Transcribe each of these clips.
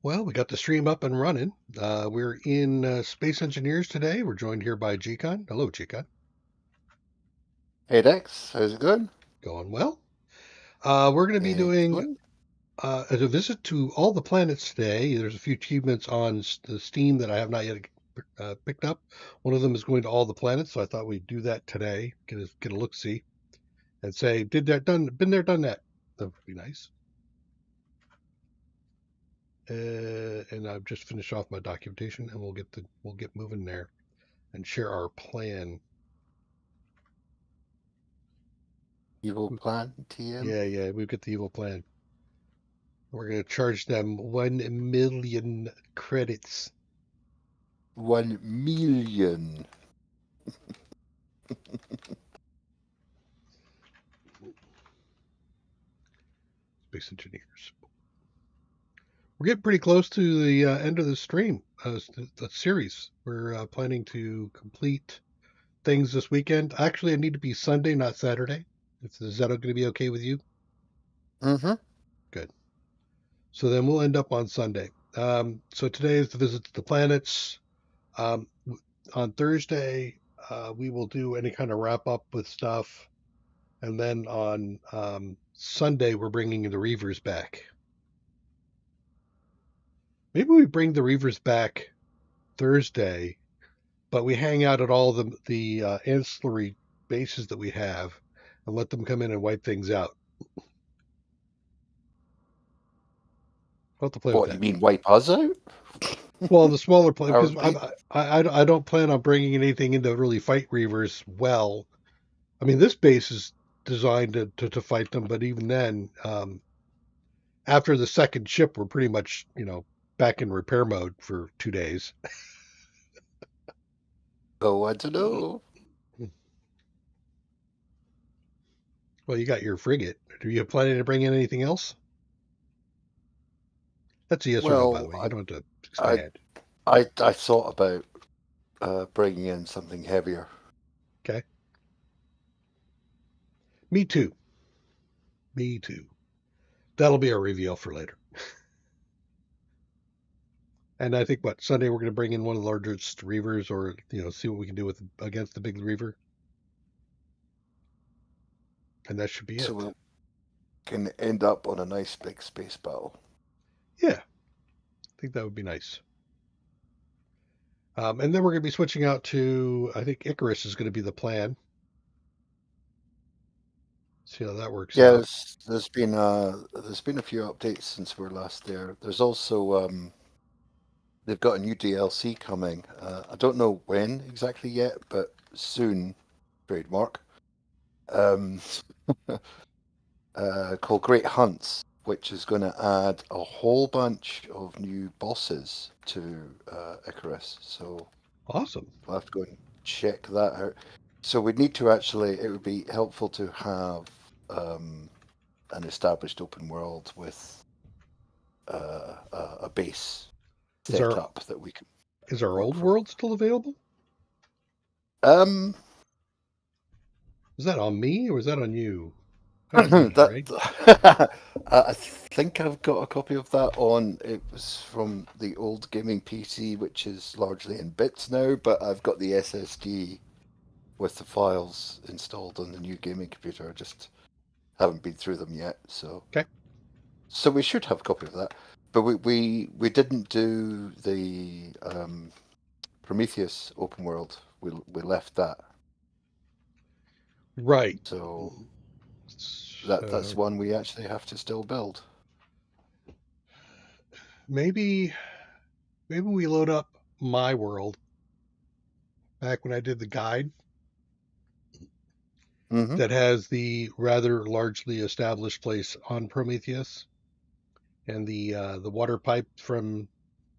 Well, we got the stream up and running. We're in Space Engineers today. We're joined here by Gcon. Hello, Gcon. Hey Dex, how's it going? Going well. We're going to be doing Excellent. a visit to all the planets today. There's a few achievements on the Steam that I have not yet picked up. One of them is going to all the planets, so I thought we'd do that today. Get a look see and say, did that done? Been there, done that. That would be nice. And I've just finished off my documentation, and we'll get moving there and share our plan. Evil plan, TM. Yeah, we've got the evil plan. We're going to charge them 1 million credits. 1 million. Space engineers. We're getting pretty close to the end of the stream, the series. We're planning to complete things this weekend. Actually, I need to be Sunday, not Saturday. Is that going to be okay with you? Mm-hmm. Good. So then we'll end up on Sunday. So today is the visit to the planets. Um, on Thursday, we will do any kind of wrap up with stuff. And then on Sunday, we're bringing the Reavers back. Maybe we bring the Reavers back Thursday, but we hang out at all the ancillary bases that we have and let them come in and wipe things out. I'll have to play with What, you that. mean wipe us out? Well, the smaller plane, Our because base? I don't plan on bringing anything in to really fight Reavers well. I mean, this base is designed to fight them, but even then, after the second ship, we're pretty much, back in repair mode for 2 days. Oh, I don't know. Well, you got your frigate. Are you planning to bring in anything else? That's a yes or no, by the Well, way. You don't have to I, expand. I thought about bringing in something heavier. Okay. Me too. Me too. That'll be our reveal for later. And I think what Sunday we're going to bring in one of the largest reavers, or see what we can do with against the big reaver, and that should be So it. we can end up on a nice big space battle. Yeah, I think that would be nice. And then we're going to be switching out to, I think Icarus is going to be the plan. See how that works Yeah, out. there's been a few updates since we were last there. There's also they've got a new DLC coming. I don't know when exactly yet, but soon, trademark, um, called Great Hunts, which is going to add a whole bunch of new bosses to Icarus. So Awesome. we'll have to go and check that out. So we need to actually, it would be helpful to have an established open world with a base Is set our up that we can is our work old from. world still available? Um, Is that on me or is that on you? I got me, that right? I think I've got a copy of that on. It was from the old gaming PC, which is largely in bits now, but I've got the SSD with the files installed on the new gaming computer. I just haven't been through them yet, Okay. so we should have a copy of that. But we didn't do the Prometheus open world. We left that, Right. so that's So one we actually have to still build. maybe we load up my world back when I did the guide Hmm. that has the rather largely established place on Prometheus and the water pipe from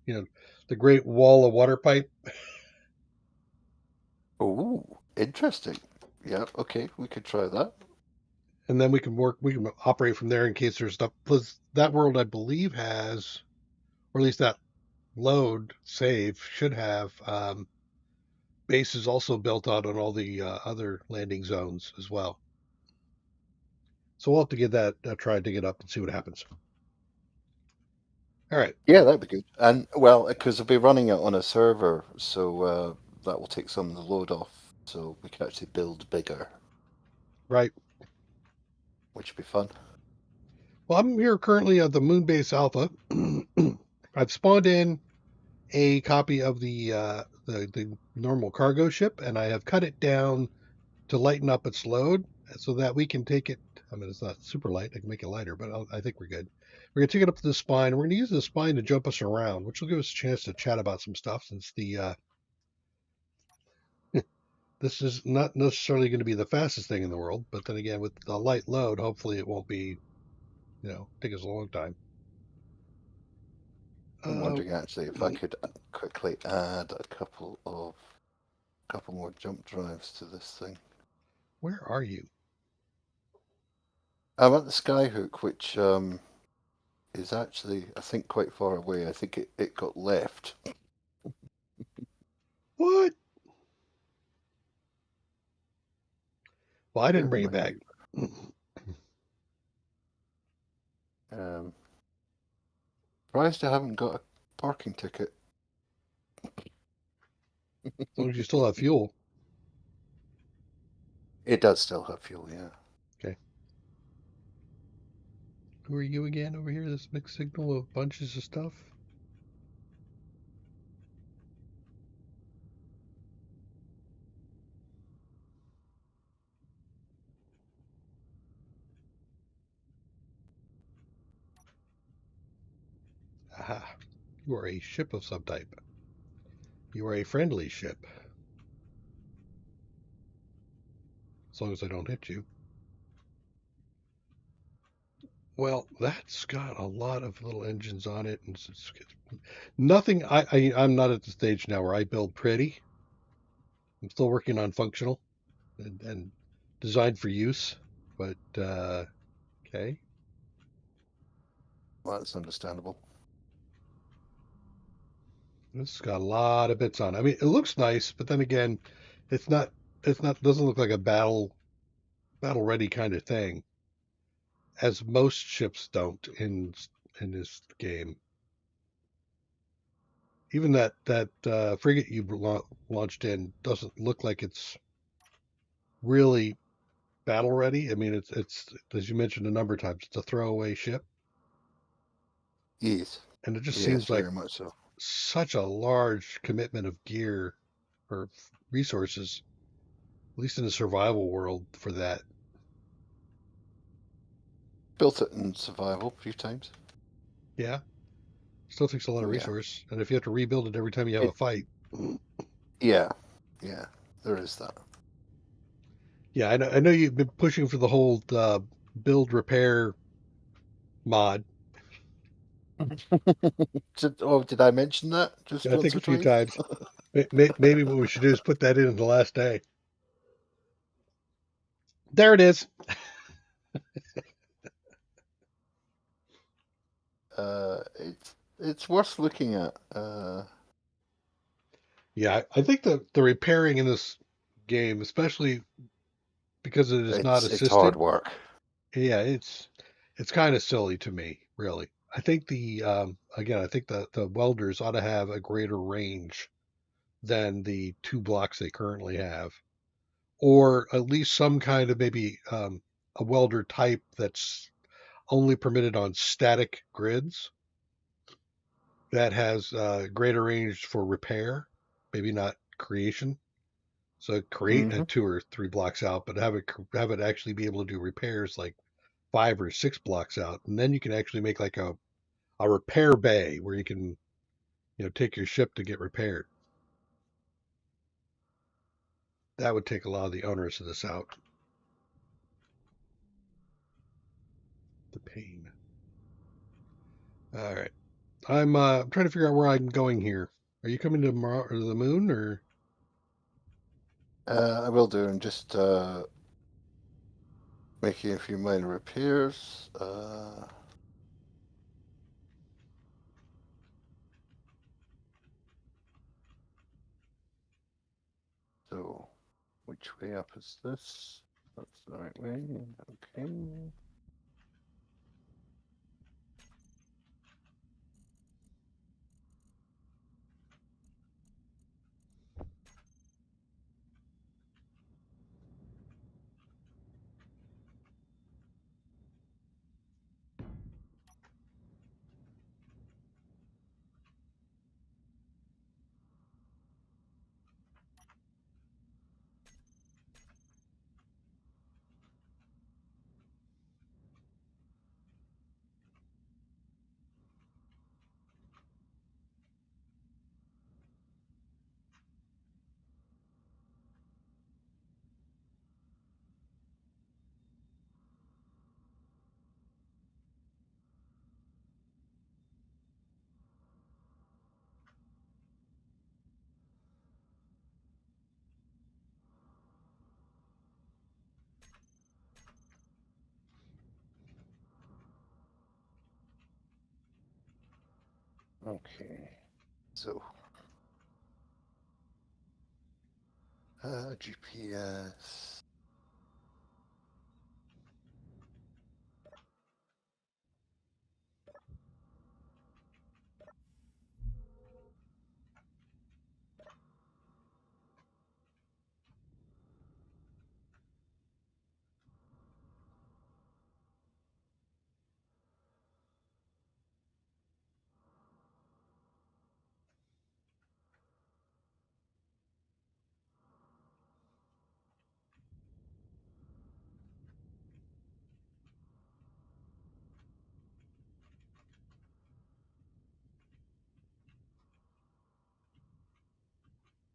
you know the Great Wall of Water Pipe, Oh, interesting. Yeah, okay, we could try that. and then we can operate from there in case there's stuff. Plus, that world I believe has, or at least that load save should have bases also built out on all the other landing zones as well. So we'll have to get that try to get up and see what happens. All right. Yeah, that'd be good. And well, because I'll be running it on a server, so that will take some of the load off, so we can actually build bigger, Right. which would be fun. Well, I'm here currently at the Moonbase Alpha. I've spawned in a copy of the normal cargo ship, and I have cut it down to lighten up its load so that we can take it. I mean, it's not super light. I can make it lighter, but I think we're good. We're going to take it up to the spine. We're going to use the spine to jump us around, which will give us a chance to chat about some stuff since this is not necessarily going to be the fastest thing in the world. But then again, with the light load, hopefully it won't be, take us a long time. I'm Uh, wondering actually if I could quickly add couple more jump drives to this thing. where are you? I'm at the Skyhook, which is actually, I think, quite far away. I think it got left. What? Well, I didn't Where bring am it I back. now? Surprised I haven't got a parking ticket. As long as you still have fuel. It does still have fuel, yeah. Okay. Who are you again over here? This mixed signal of bunches of stuff? Aha. You are a ship of some type. You are a friendly ship. As long as I don't hit you. Well, that's got a lot of little engines on it, and nothing. I'm not at the stage now where I build pretty. I'm still working on functional and designed for use. But okay, Well, that's understandable. this has got a lot of bits on it. I mean, it looks nice, but then again, it's not. It's not. Doesn't look like a battle ready kind of thing, as most ships don't in this game. Even that frigate you launched in doesn't look like it's really battle ready. I mean, it's as you mentioned a number of times, it's a throwaway ship, Yes. and it just Yes, seems like very much so. such a large commitment of gear or resources, at least in the survival world, for that. Built it in survival a few times. Yeah, still takes a lot of Yeah. resource, and if you have to rebuild it every time you have a It fight, yeah. Yeah. There is that. yeah, I know you've been pushing for the whole build repair mod. Did I mention that just I think once a or few twice? times. Maybe what we should do is put that in the last day. There it is. It's worth looking at. Yeah, I think the repairing in this game, especially because it is not It's hard assisted, work. yeah, it's kind of silly to me, really. I think the again, I think the welders ought to have a greater range than the two blocks they currently have, or at least some kind of maybe a welder type that's only permitted on static grids that has greater range for repair, maybe not creation. So create a Hmm. 2 or 3 blocks out, but have it actually be able to do repairs like 5 or 6 blocks out, and then you can actually make like a repair bay where you can take your ship to get repaired. That would take a lot of the onerous of this out. The pain. All right, I'm trying to figure out where I'm going here. Are you coming to Mars or the moon or? I will do. I'm just making a few minor repairs. So, which way up is this? That's the right way. Okay. Okay. So, GPS.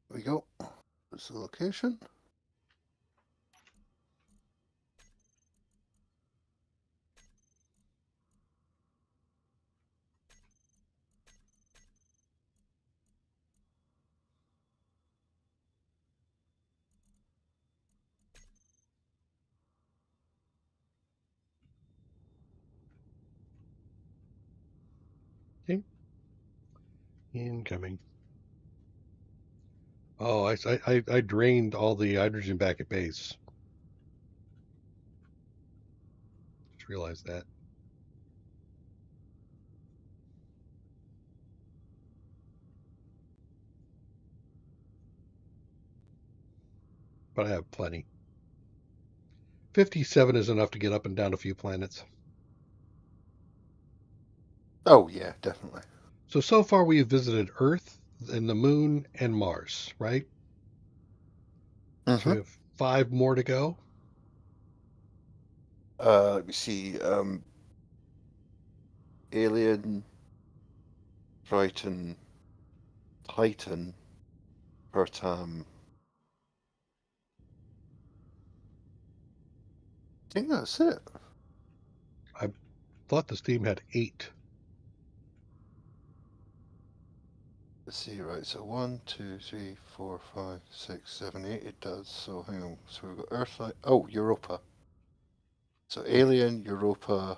There we go. That's the location. Okay. Incoming. Oh, I drained all the hydrogen back at base. Just realized that. But I have plenty. 57 is enough to get up and down a few planets. Oh, yeah, definitely. So far we have visited Earth and the Moon and Mars, right? So Mm-hmm. we have 5 more to go. Let me see. Alien, Triton, Titan, Pertam. I think that's it. I thought this team had 8. Let's see, right. So 1, 2, 3, 4, 5, 6, 7, 8. It does. So hang on. So we've got Earth. Oh, Europa. So Alien, Europa,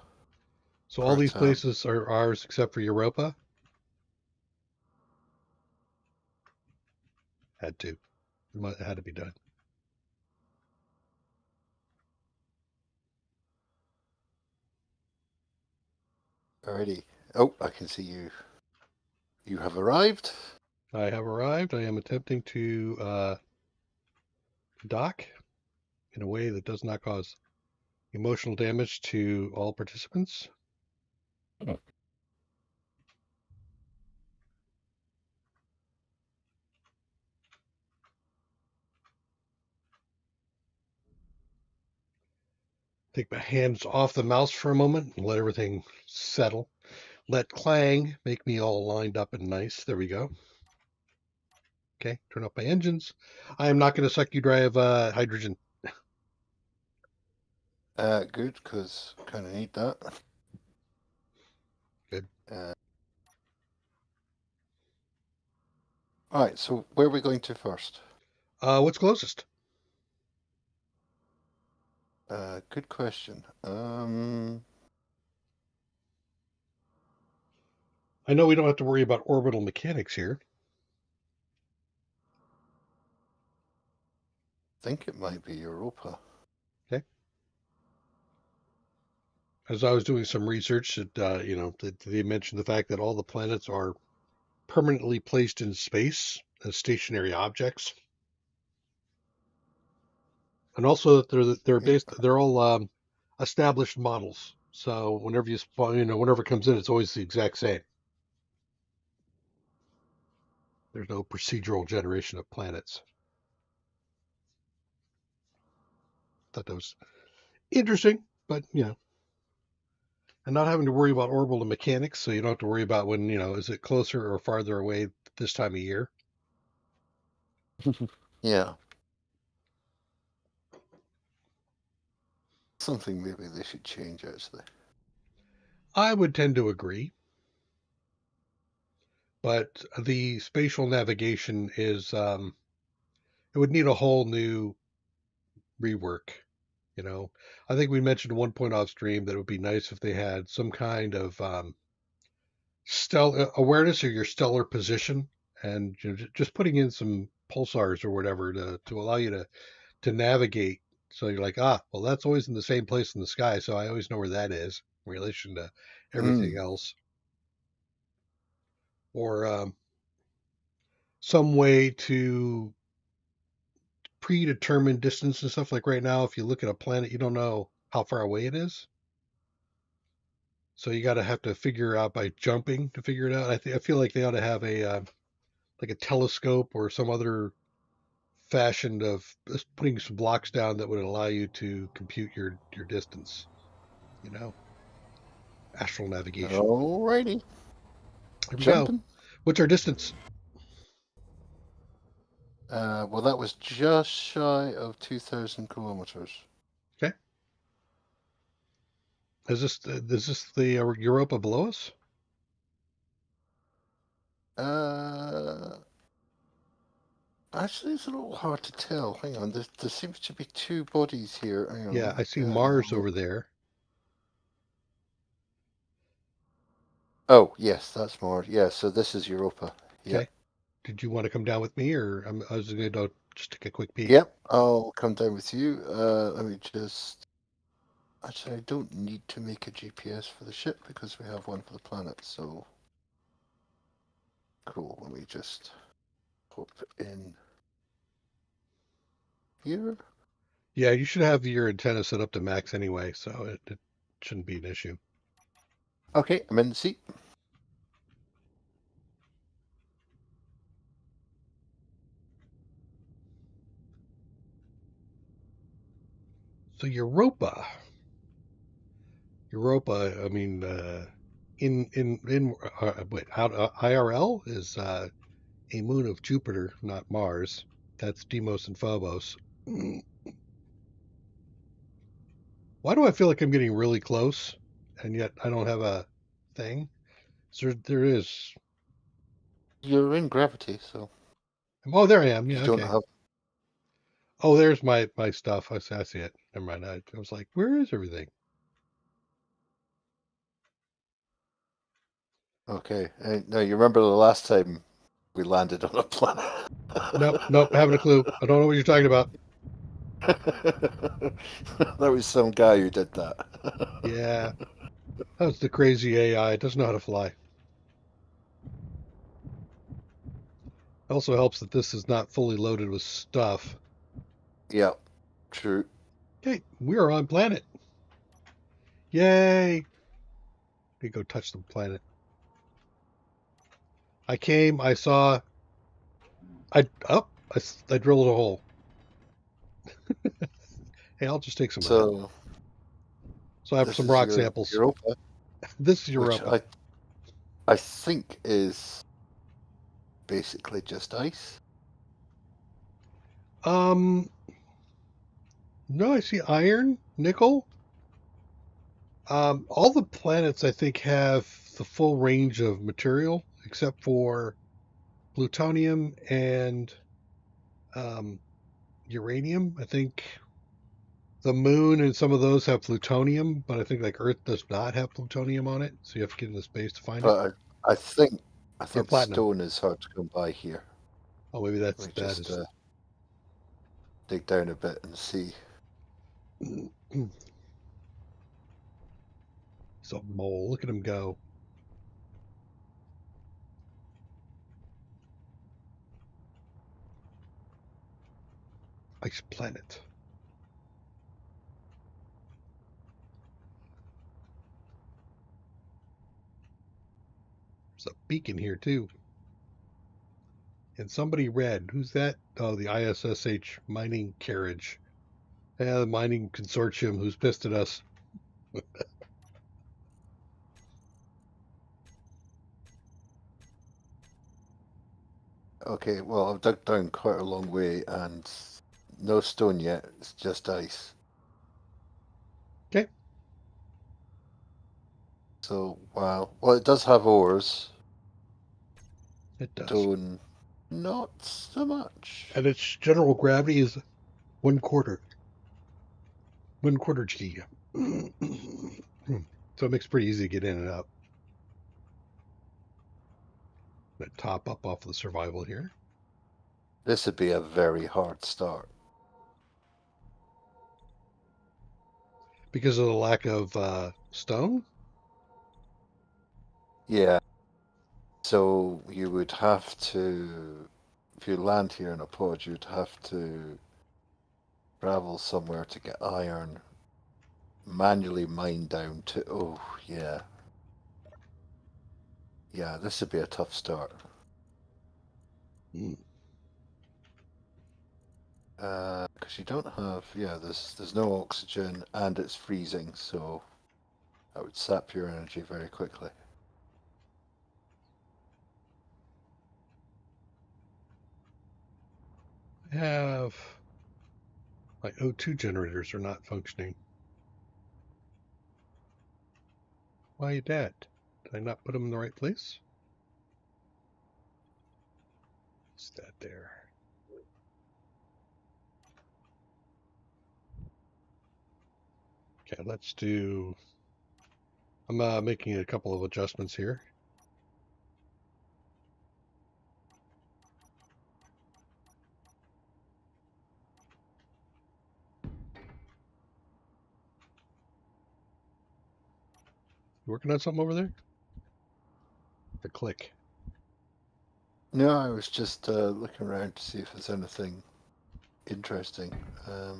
So all these Pertam. places are ours except for Europa. Had to. It had to be done. Alrighty. Oh, I can see you. You have arrived. I have arrived. I am attempting to dock in a way that does not cause emotional damage to all participants. Take my hands off the mouse for a moment and let everything settle. Let Clang make me all lined up and nice. There we go. Okay, turn off my engines. I am not going to suck you dry of hydrogen. Good, because kind of need that. Good. Uh, all right. So where are we going to first? What's closest? Good question. I know we don't have to worry about orbital mechanics here. Think it might be Europa. Okay. As I was doing some research, they mentioned the fact that all the planets are permanently placed in space as stationary objects, and also that Okay. they're all established models. So whenever you spawn, whenever it comes in, it's always the exact same. There's no procedural generation of planets. Thought that was interesting, but and not having to worry about orbital mechanics, so you don't have to worry about when is it closer or farther away this time of year. Yeah. Something maybe they should change actually. I would tend to agree, but the spatial navigation is it would need a whole new rework. You know, I think we mentioned 1 point off stream that it would be nice if they had some kind of stellar awareness or your stellar position, and just putting in some pulsars or whatever to allow you to navigate. So you're like, well, that's always in the same place in the sky, so I always know where that is in relation to everything Mm. else. Or some way to predetermine distance and stuff. Like right now, if you look at a planet, you don't know how far away it is. So you got to have to figure out by jumping to figure it out. I feel like they ought to have a like a telescope or some other fashion of just putting some blocks down that would allow you to compute your distance. You know, astral navigation. Alrighty. Here we go. Jumping. What's our distance? Well, that was just shy of 2,000 kilometers. Okay. Is this the Europa below us? Uh, Actually, it's a little hard to tell. Hang on, there seems to be two bodies here. Hang on, Yeah, let I me see have a Mars look. over there. Oh, yes, that's Mars. Yeah, so this is Europa. Okay. Yep. Did you want to come down with me, or I was going to just take a quick peek? Yep, I'll come down with you. Let me just. Actually, I don't need to make a GPS for the ship because we have one for the planet, so. Cool, let me just pop in here. Yeah, you should have your antenna set up to max anyway, so it shouldn't be an issue. Okay, I'm in the seat. So Europa. I mean, in wait, out IRL is a moon of Jupiter, not Mars. That's Deimos and Phobos. Why do I feel like I'm getting really close, and yet I don't have a thing? So there is. You're in gravity, so Oh, there I am. you Yeah, don't okay. have. Oh, there's my stuff. I see it. Never mind. I was like, where is everything? Okay, now you remember the last time we landed on a planet? Nope, nope. Haven't a clue. I don't know what you're talking about. That was some guy who did that. Yeah, that's the crazy AI. It doesn't know how to fly. It also helps that this is not fully loaded with stuff. Yeah, true. Okay, we are on planet. Yay! We go touch the planet. I came. I saw. I drilled a hole. Hey, I'll just take some of that. So So I have this some is rock your samples. Europa, This is which Europa. I think is basically just ice. Um, no, I see iron, nickel. All the planets I think have the full range of material except for plutonium and um, uranium. I think the moon and some of those have plutonium, but I think like Earth does not have plutonium on it, so you have to get into space to find it. But I think I Or think platinum. stone is hard to come by here. Oh, maybe Let me that just is. dig down a bit and see. He's a mole. Look at him go. Ice planet. There's a beacon here too. And somebody read. Who's that? Oh, the ISSH mining carriage. Yeah, the mining consortium who's pissed at us. Okay, well I've dug down quite a long way and no stone yet. It's just ice. Okay, So wow. Well, it does have ores. it does. Stone, not so much. And its general gravity is one quarter. One quarter G. So it makes it pretty easy to get in and out. I'm gonna top up off of the survival here. This would be a very hard start. Because of the lack of stone? Yeah. So you would have to, if you land here in a pod, you'd have to travel somewhere to get iron, manually mine down to, oh, yeah. Yeah, this would be a tough start. Mm. Because you don't have, yeah, there's no oxygen and it's freezing, so that would sap your energy very quickly. I have my O2 generators are not functioning. Why that? Did I not put them in the right place? What's that there? Okay, let's do. I'm making a couple of adjustments here. You working on something over there? The click. No, I was just looking around to see if there's anything interesting. As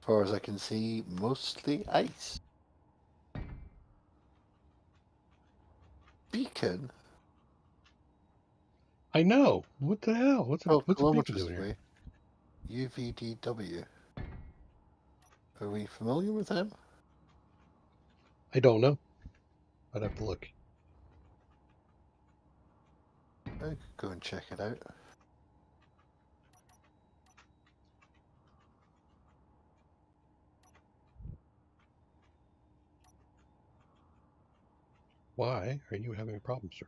far as I can see, mostly ice. Beacon? I know. What the hell? 12 What's a beacon kilometers doing here? away. UVDW. Are we familiar with them? I don't know. I'd have to look. I could go and check it out. Why are you having a problem, sir?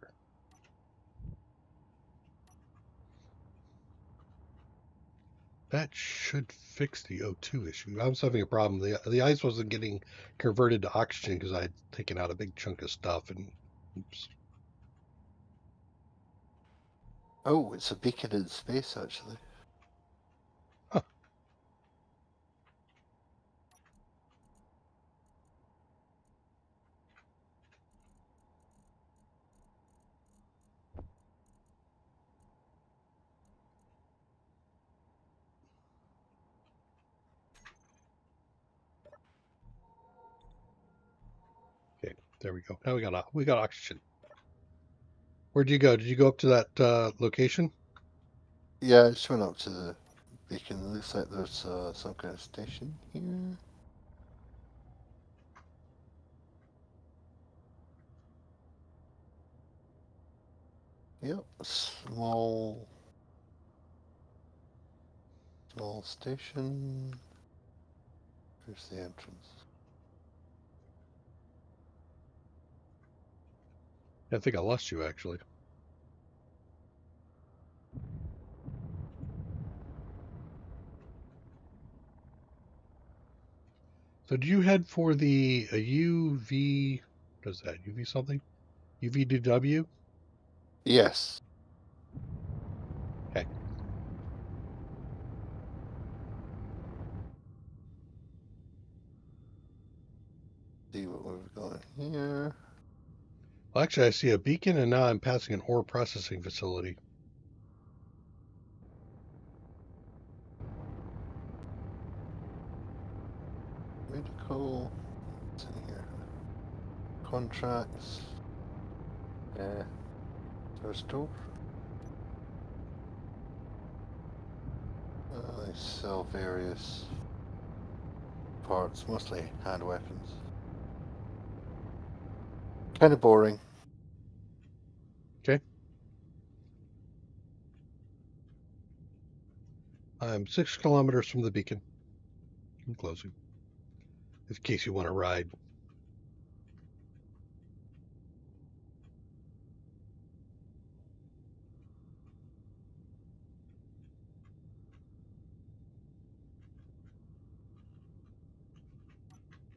That should fix the O2 issue. I was having a problem. The ice wasn't getting converted to oxygen because I had taken out a big chunk of stuff and oops. Oh, it's a beacon in space, actually. Huh. Okay, there we go. Now we got oxygen. Where'd you go? Did you go up to that location? Yeah, I just went up to the beacon. It looks like there's some kind of station here. Yep, small station. Here's the entrance. I think I lost you actually. So do you head for the UV? What is that? UV something? UVDW? Yes. Okay. See what we've got here. Well, actually, I see a beacon, and now I'm passing an ore processing facility. Medical. What's in here? Contracts. Yeah. There's door. They sell various parts, mostly hand weapons. Kind of boring. Okay. I'm 6 kilometers from the beacon. I'm closing. In case you want to ride.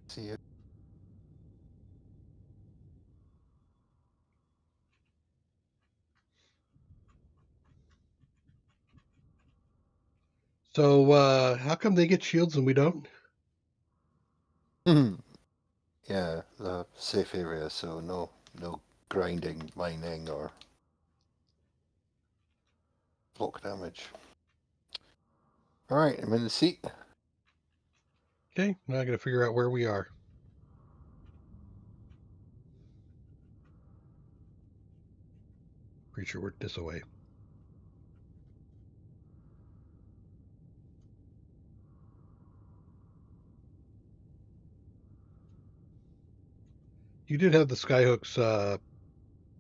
See it. So how come they get shields and we don't? Yeah, the safe area, so no grinding, mining, or block damage. Alright, I'm in the seat. Okay, now I got to figure out where we are. Pretty sure we're this away. You did have the skyhooks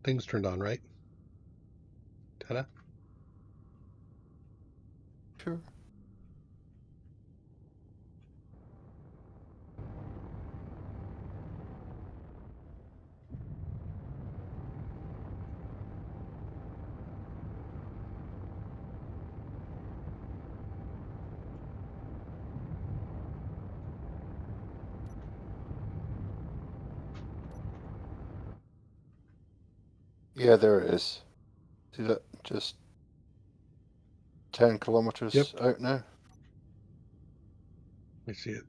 things turned on, right? Ta-da. Sure. Yeah, there it is. See that? Just 10 Yep, kilometers out now. I see it.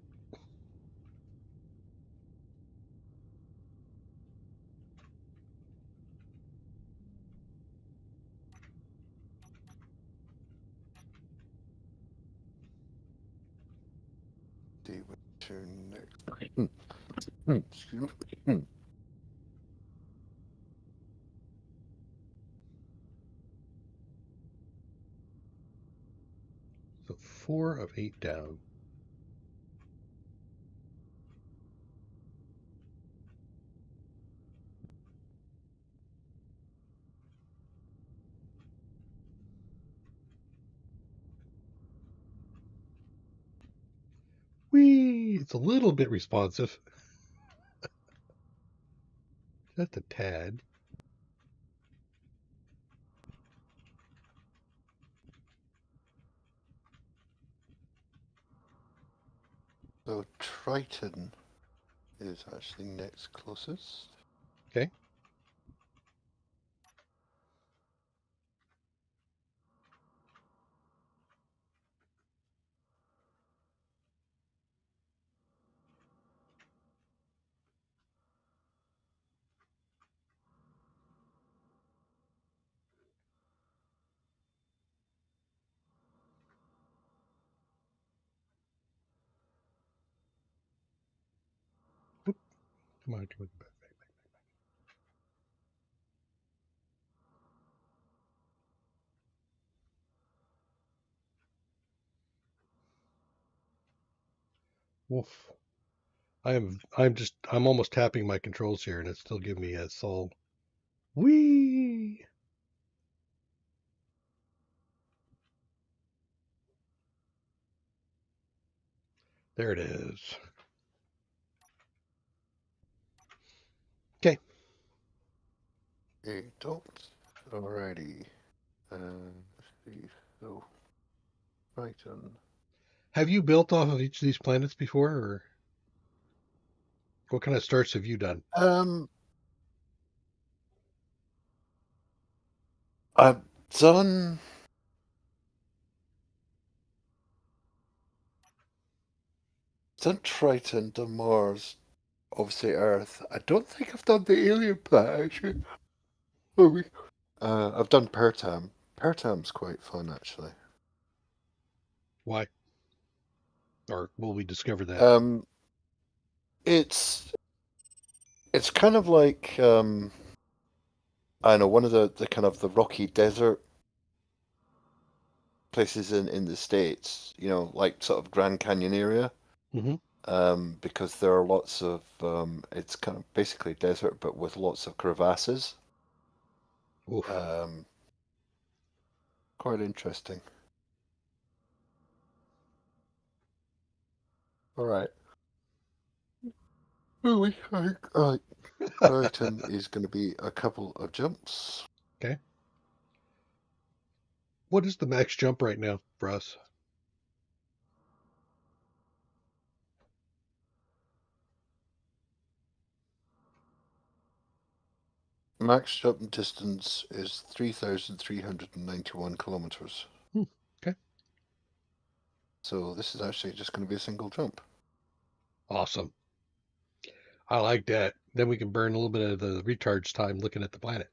See what to next. Excuse me. So 4 of 8 down. Whee! It's a little bit responsive. Just a tad. So Triton is actually next closest. Okay. Oop. Come on, come on, back. Woof. I'm almost tapping my controls here and it's still giving me a soul. Whee! There it is. Okay. A dot. Alrighty. Let's see. So Triton. Have you built off of each of these planets before, or what kind of starts have you done? Um, I've done done Triton, done Mars, obviously Earth. I don't think I've done the alien planet actually. Oh, I've done Pertam. Pertam's quite fun actually. Why? Or will we discover that? Um, it's it's kind of like I don't know, one of the kind of the rocky desert places in the States, you know, like sort of Grand Canyon area. Mm-hmm. Because there are lots of it's kind of basically desert but with lots of crevasses. Oof. Um, quite interesting. All right. Really, I think Brighton is going to be a couple of jumps. Okay. What is the max jump right now for us? Max jump distance is 3,391 kilometers. Hmm. Okay. So this is actually just going to be a single jump. Awesome. I like that. Then we can burn a little bit of the recharge time looking at the planet.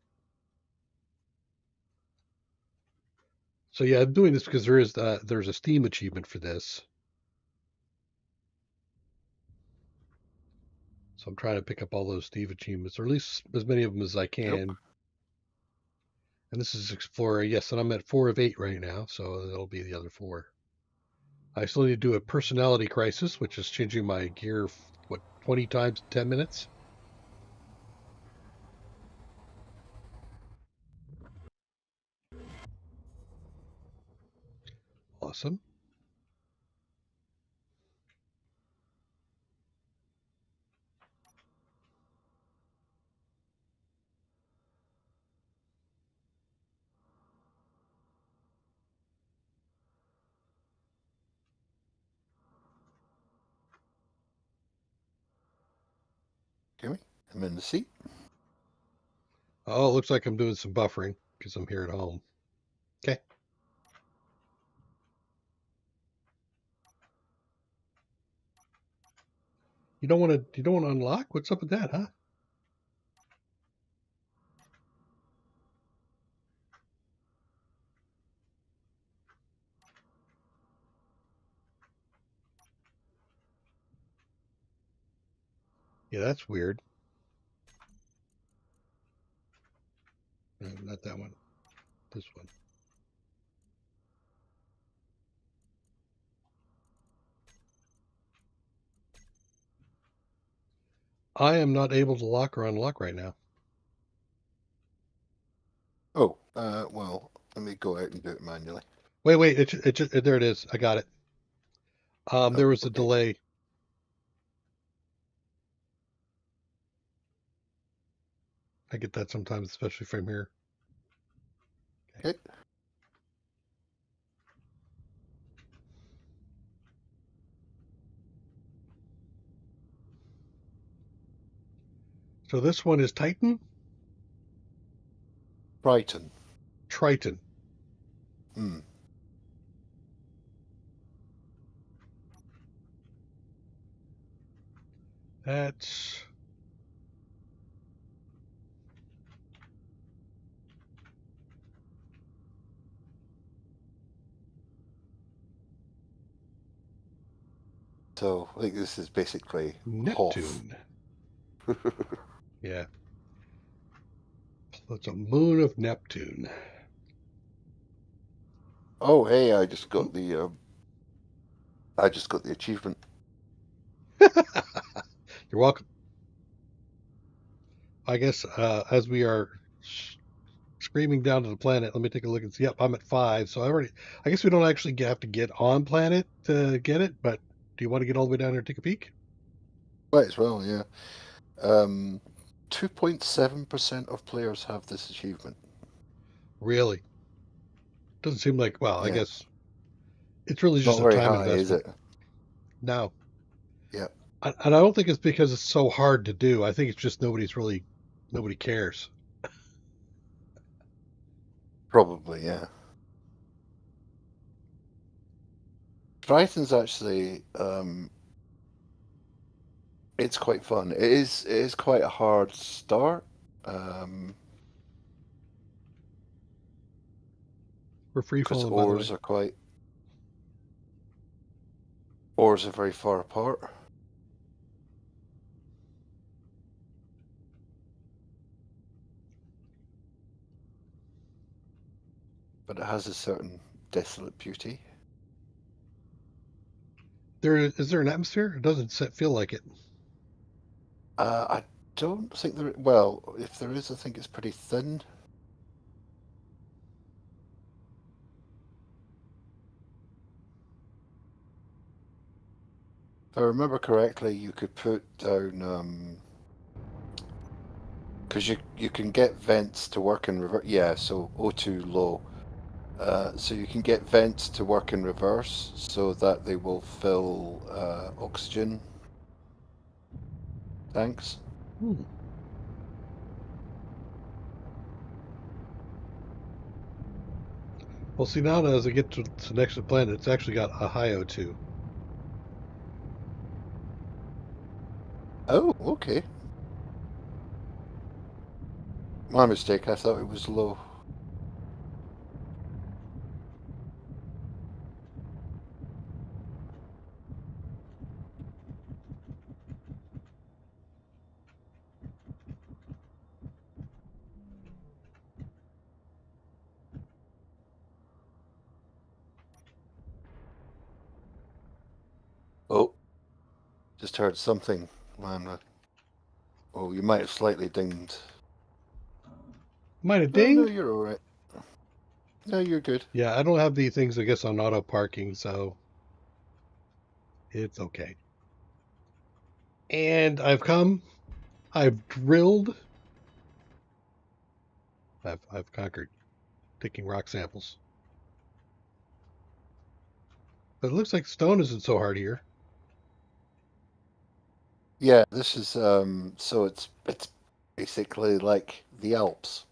So yeah, I'm doing this because there's a Steam achievement for this. So I'm trying to pick up all those Steam achievements, or at least as many of them as I Yep. can. And this is Explorer, yes, and I'm at 4 of 8 right now, so that'll be the other 4. I still need to do a personality crisis, which is changing my gear, what, 20 times in 10 minutes? Awesome. Hear me? I'm in the seat. Oh, it looks like I'm doing some buffering because I'm here at home. Okay. You don't want to unlock? What's up with that, huh? Yeah, that's weird. No, not that one. This one. I am not able to lock or unlock right now. Oh, well, let me go out and do it manually. Wait. There it is. I got it. Oh, There was a okay. delay. I get that sometimes, especially from here. Okay. Okay. So this one is Titan, Brighton. Triton. Hmm. That's So I think this is basically Hoth. Neptune. Yeah. So it's a moon of Neptune. Oh, hey, Oh. I just got the achievement. You're welcome. I guess as we are screaming down to the planet, let me take a look and see. Yep, I'm at 5. So I guess we don't actually have to get on planet to get it, but do you want to get all the way down there and take a peek? Might as well, yeah. Um, 2.7% of players have this achievement. Really? Doesn't seem like, well, I Yeah, guess it's really it's just not a very time high, is investment. it? No. Yeah, And I don't think it's because it's so hard to do. I think it's just nobody cares. probably, yeah. Brighton's actually, it's quite fun. It is quite a hard start. Um, We're free because falling, by the way. ores are very far apart. But it has a certain desolate beauty. Is there an atmosphere? It doesn't feel like it. I don't think there. Well, if there is, I think it's pretty thin. If I remember correctly, you could put down because you can get vents to work in reverse. Yeah, so O2 low. So you can get vents to work in reverse so that they will fill oxygen tanks. Hmm. Well, see, now as I get to the next planet, it's actually got a high O2. Oh, okay. My mistake. I thought it was low. Oh, just heard something, Lana. Oh, you might have slightly dinged. Might have Oh, no, dinged. you're all right. No, you're good. Yeah, I don't have the things, I guess, on auto parking, so it's okay. And I've drilled, I've conquered taking rock samples. But it looks like stone isn't so hard here. Yeah, this is so it's basically like the Alps.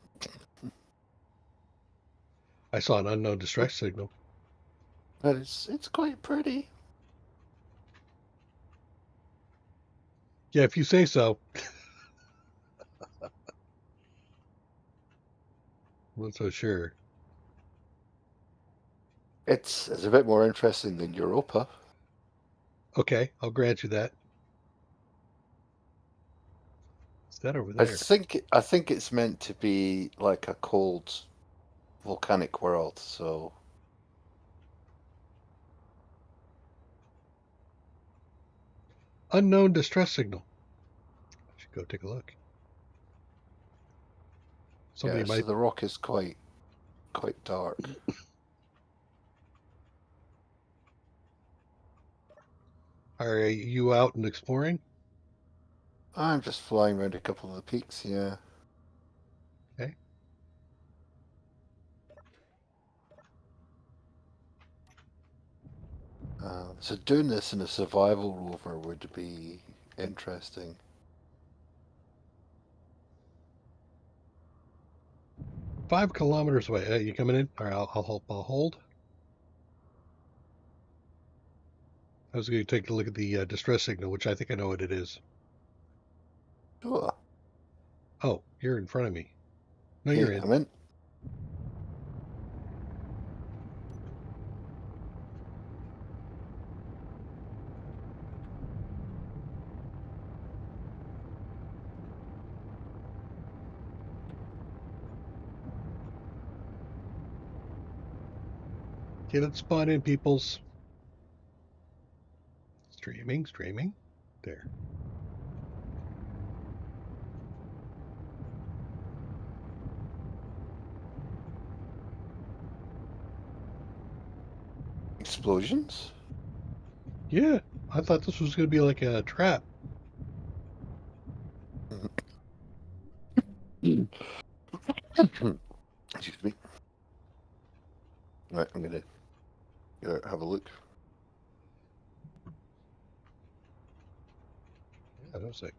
I saw an unknown distress signal. But it's quite pretty. Yeah, if you say so. I'm not so sure. It's a bit more interesting than Europa. Okay, I'll grant you that. What's that over there? I think it's meant to be like a cold volcanic world, so Unknown distress signal. I should go take a look. Somebody yeah, so might. the rock is quite dark. Are you out and exploring? I'm just flying around a couple of the peaks, yeah. Okay. So doing this in a survival rover would be interesting. 5 kilometers away. You coming in? All right, I'll help. I'll hold. I was going to take a look at the distress signal, which I think I know what it is. Sure. Oh, you're in front of me. No, you're Okay, in. I'm in. Okay, let's spawn in, peoples. Streaming, streaming. There. Explosions? Yeah, I thought this was going to be like a trap. Excuse me. Right, I'm gonna go have a look. Yeah, that was like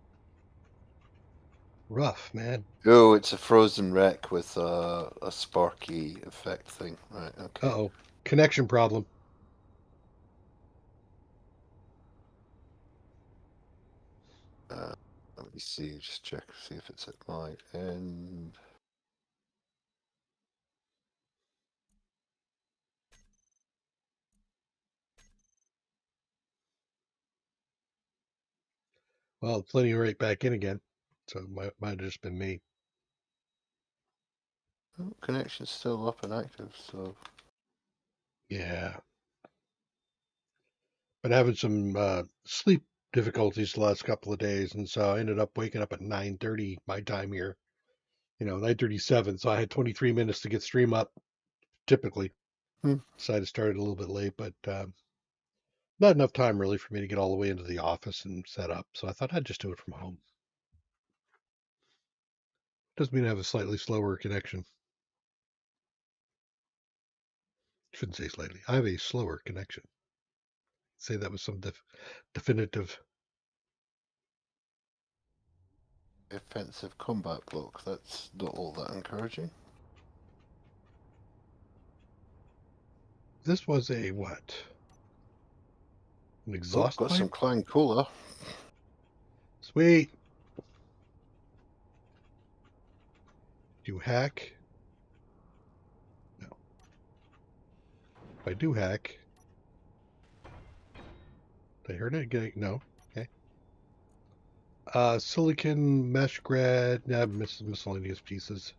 rough, man. Oh, it's a frozen wreck with a sparky effect thing. Right, okay. Uh-oh. Connection problem. Uh, Let me see, just check, see if it's at my end. Well, it's letting you right back in again. So it might have just been me. Oh, connection's still up and active, so Yeah. Been having some sleep difficulties the last couple of days, and so I ended up waking up at 9:30 my time here. 9:37. So I had 23 minutes to get stream up. Typically, hmm. decided to start it a little bit late, but not enough time really for me to get all the way into the office and set up. So I thought I'd just do it from home. Doesn't mean I have a slightly slower connection. Shouldn't say slightly. I have a slower connection. Say that with some definitive. Offensive combat block. That's not all that encouraging. This was a what? An Oh, exhaust got some pipe? Klein Cola. Sweet. Do you hack? No. If I do hack, did I hear it? No. Okay. Silicon mesh grad. Nah, miscellaneous pieces.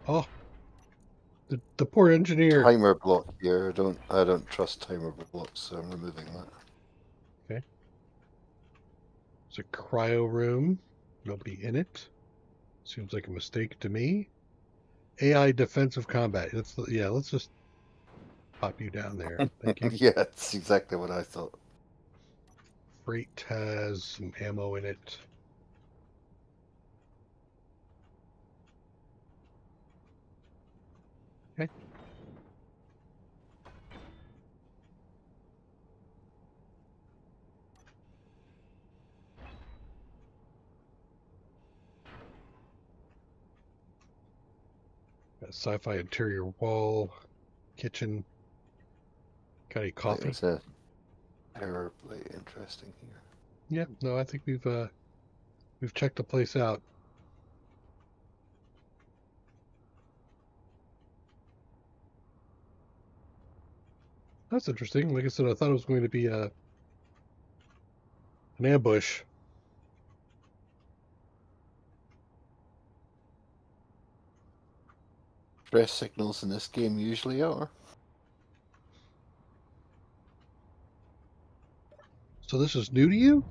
Oh, the poor engineer. Timer block here. I don't trust timer blocks, so I'm removing that. Okay. It's a cryo room. Nobody in it. Seems like a mistake to me. AI defensive combat. Let's just pop you down there. Thank you. Yeah, that's exactly what I thought. Freight has some ammo in it. Okay. Got a sci-fi interior wall, kitchen. Got any I think coffee? there's a terribly interesting here. Yeah, no, I think we've checked the place out. That's interesting. Like I said, I thought it was going to be an ambush. Stress signals in this game usually are. So this is new to you?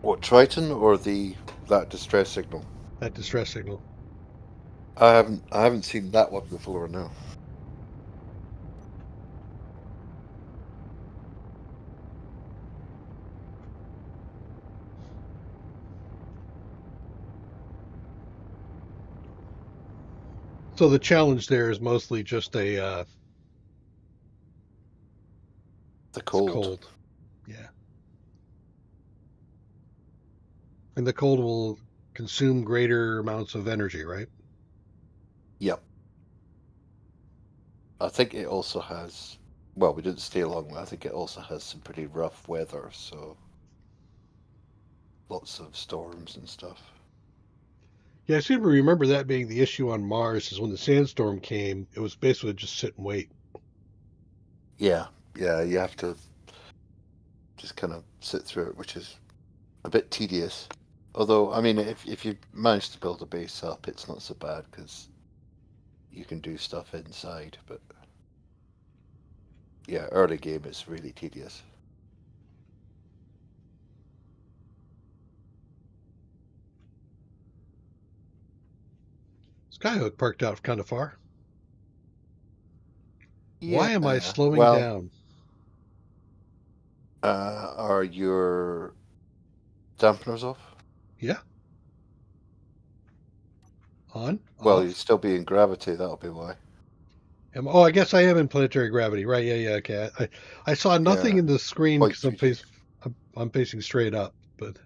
What, Triton or that distress signal? That distress signal. I haven't seen that one before now. So the challenge there is mostly just The it's cold. cold. Yeah. And the cold will consume greater amounts of energy, right? Yep. I think it also has. Well, we didn't stay long. I think it also has some pretty rough weather, so lots of storms and stuff. Yeah, I seem to remember that being the issue on Mars is when the sandstorm came, it was basically just sit and wait. Yeah, yeah, you have to just kind of sit through it, which is a bit tedious. Although, I mean, if you manage to build a base up, it's not so bad because you can do stuff inside. But yeah, early game is really tedious. Skyhook parked out kind of far. Why am I Yeah. slowing Well, down? are your dampeners off? Yeah, on, Well, you're off. still being gravity. That'll be why. Oh, I guess I am in planetary gravity, right? Yeah, yeah. Okay. I saw nothing Yeah. in the screen Point because three two. I'm facing straight up, but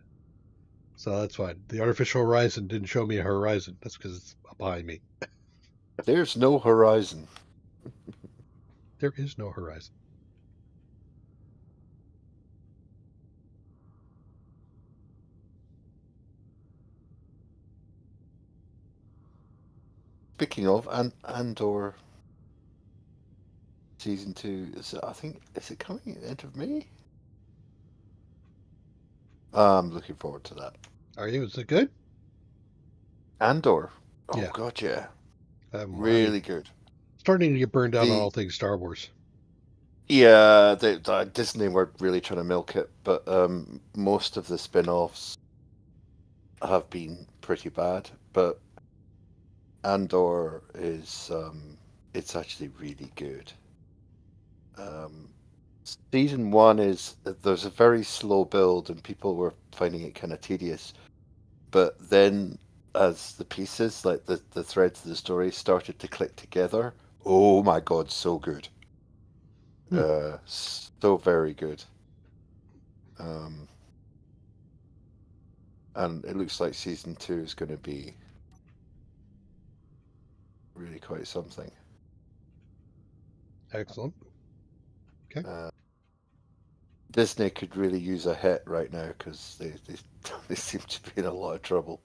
so that's fine. The artificial horizon didn't show me a horizon. That's because it's behind me. There's no horizon. There is no horizon. Speaking of, Andor season 2 I think is it coming at the end of May? I'm looking forward to that. Are you? Is it good? Andor. Oh Yeah. god, yeah. I mean, Really good. starting to get burned out on all The things Star Wars. Yeah, Disney were really trying to milk it, but most of the spin-offs have been pretty bad. But Andor is it's actually really good. Um, Season 1 is there's a very slow build and people were finding it kind of tedious. But then as the pieces, like the threads of the story started to click together, oh my God, so good. Hmm. So very good. Um, And it looks like season 2 is going to be really quite something. Excellent. Okay. Uh, Disney could really use a hit right now because they seem to be in a lot of trouble.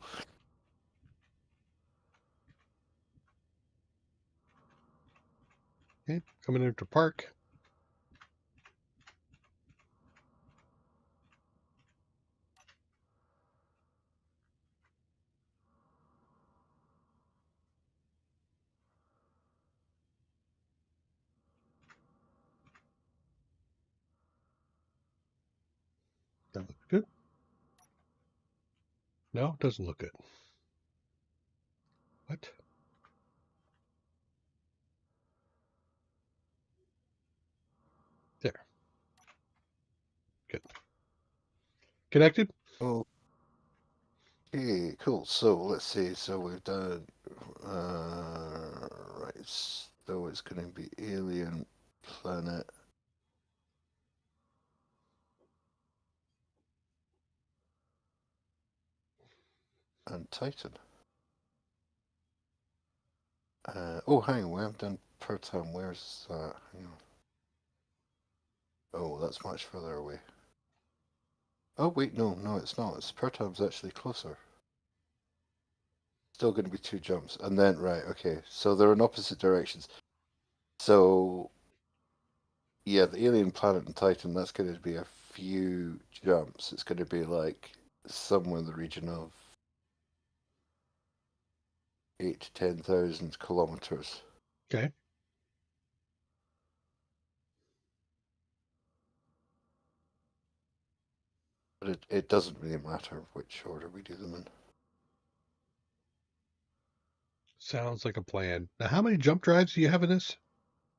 Okay. Coming into park. That looks good. No, it doesn't look good. What? There. Good. Connected? Okay, cool. So let's see. So we've done right. So it's going to be alien, planet, and Titan. Oh, hang on. We haven't done per time. Where's that? Hang on. Oh, that's much further away. Oh, wait, no, it's not. It's per time's actually closer. Still going to be 2 jumps. And then, right, okay. So they're in opposite directions. So, yeah, the alien planet and Titan, that's going to be a few jumps. It's going to be like somewhere in the region of 8 to 10,000 kilometers. Okay. But it doesn't really matter which order we do them in. Sounds like a plan. Now, how many jump drives do you have in this?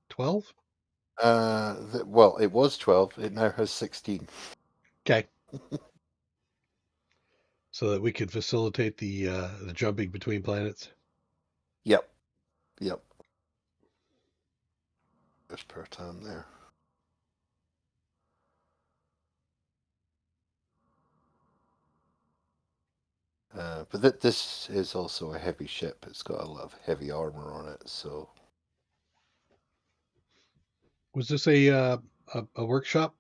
12? Well, it was 12. It now has 16. Okay. So that we can facilitate the jumping between planets. Yep, yep. There's per time there. But this is also a heavy ship. It's got a lot of heavy armor on it, so. Was this a workshop?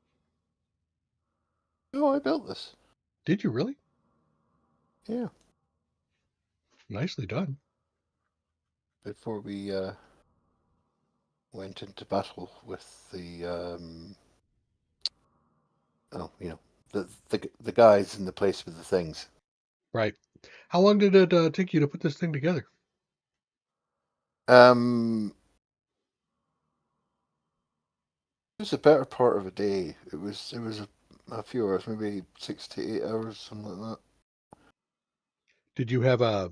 Oh, I built this. Did you really? Yeah, Nicely done. before we went into battle with the oh, the guys in the place with the things. Right. How long did it take you to put this thing together? Um, it was a better part of a day. It was a few hours, maybe 6 to 8 hours, something like that. Did you have a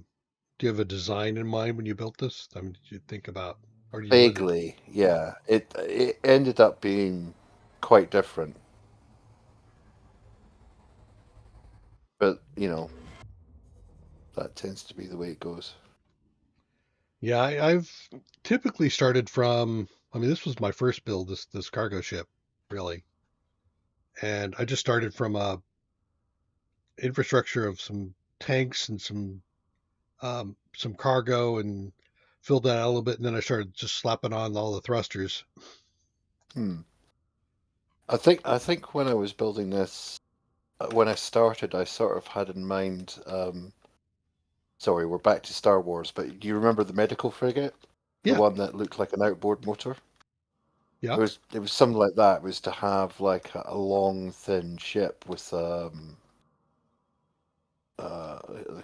design in mind when you built this? I mean, did you think about, or did you let it? Vaguely, yeah. It ended up being quite different, but that tends to be the way it goes. Yeah, I've typically started from. I mean, this was my first build, this cargo ship, really, and I just started from a infrastructure of some tanks and some cargo and filled that out a little bit, and then I started just slapping on all the thrusters. Hmm. I think when I was building this, when I started, I sort of had in mind. Sorry, we're back to Star Wars, but do you remember the medical frigate, the Yeah, one that looked like an outboard motor? yeah, It was something like that. It was to have like a long, thin ship with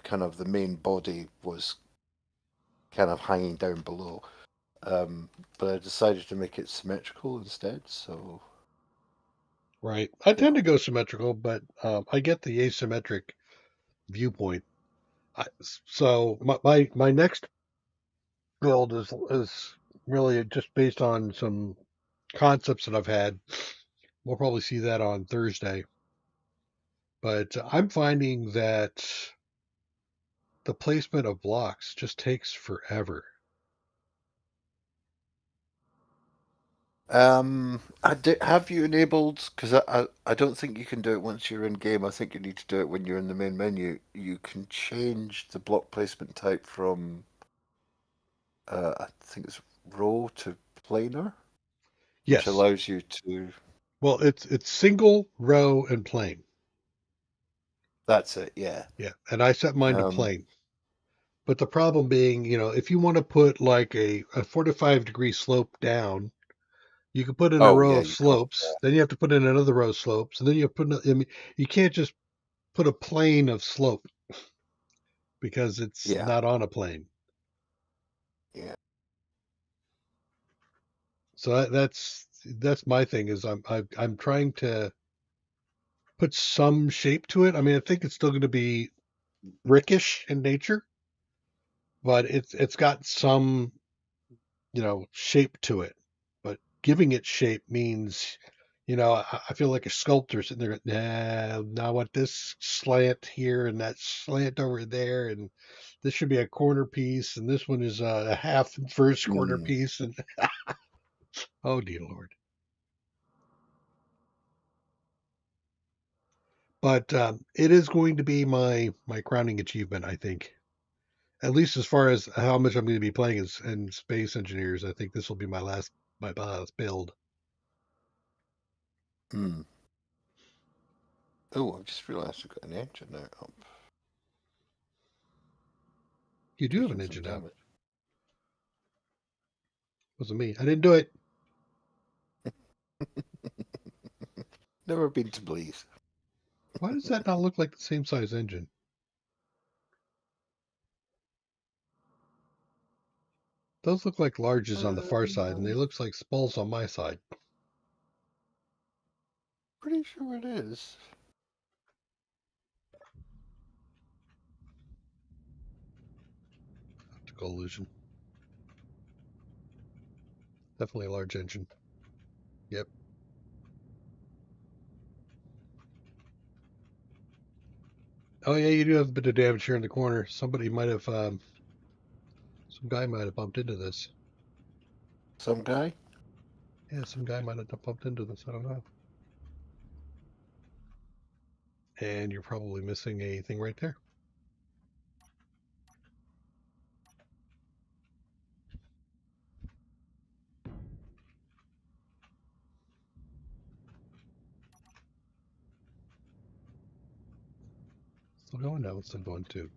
kind of the main body was kind of hanging down below. Um, but I decided to make it symmetrical instead. So right. I yeah. tend to go symmetrical, but I get the asymmetric viewpoint. So my next build is really just based on some concepts that I've had. We'll probably see that on Thursday. But I'm finding that the placement of blocks just takes forever. Have you enabled? Because I don't think you can do it once you're in game. I think you need to do it when you're in the main menu. You can change the block placement type from I think it's row to planar, which Yes. allows you to. Well, it's single, row, and plane. That's it. Yeah. Yeah, and I set mine to Um. plane. But the problem being, if you want to put like a 45-degree slope down, you can put in a Oh row yeah, of you can't. slopes. Then you have to put in another row of slopes, and then you put. I mean, you can't just put a plane of slope because it's Yeah. not on a plane. Yeah. So that's my thing is I'm trying to put some shape to it. I mean, I think it's still going to be brickish in nature, but it's got some shape to it. But giving it shape means, I feel like a sculptor sitting there. Nah, now I want this slant here and that slant over there, and this should be a corner piece, and this one is a half inverse corner Mm. piece, and oh dear lord. But it is going to be my crowning achievement, I think. At least as far as how much I'm going to be playing in Space Engineers, I think this will be my last build. Mm. Oh, I've just realised I've got an engine now up, You do have taking an some engine up. damage. Wasn't me. I didn't do it. Never been to Bleeze. Why does that not look like the same size engine? Those look like larges on the far side, and they Um, look like spalls on my side. Pretty sure it is. Optical illusion. Definitely a large engine. Yep. Oh yeah, you do have a bit of damage here in the corner. Some guy might have bumped into this. Some guy. Yeah, some guy might have bumped into this. I don't know. And you're probably missing a thing right there. Still going? No, it's still going too.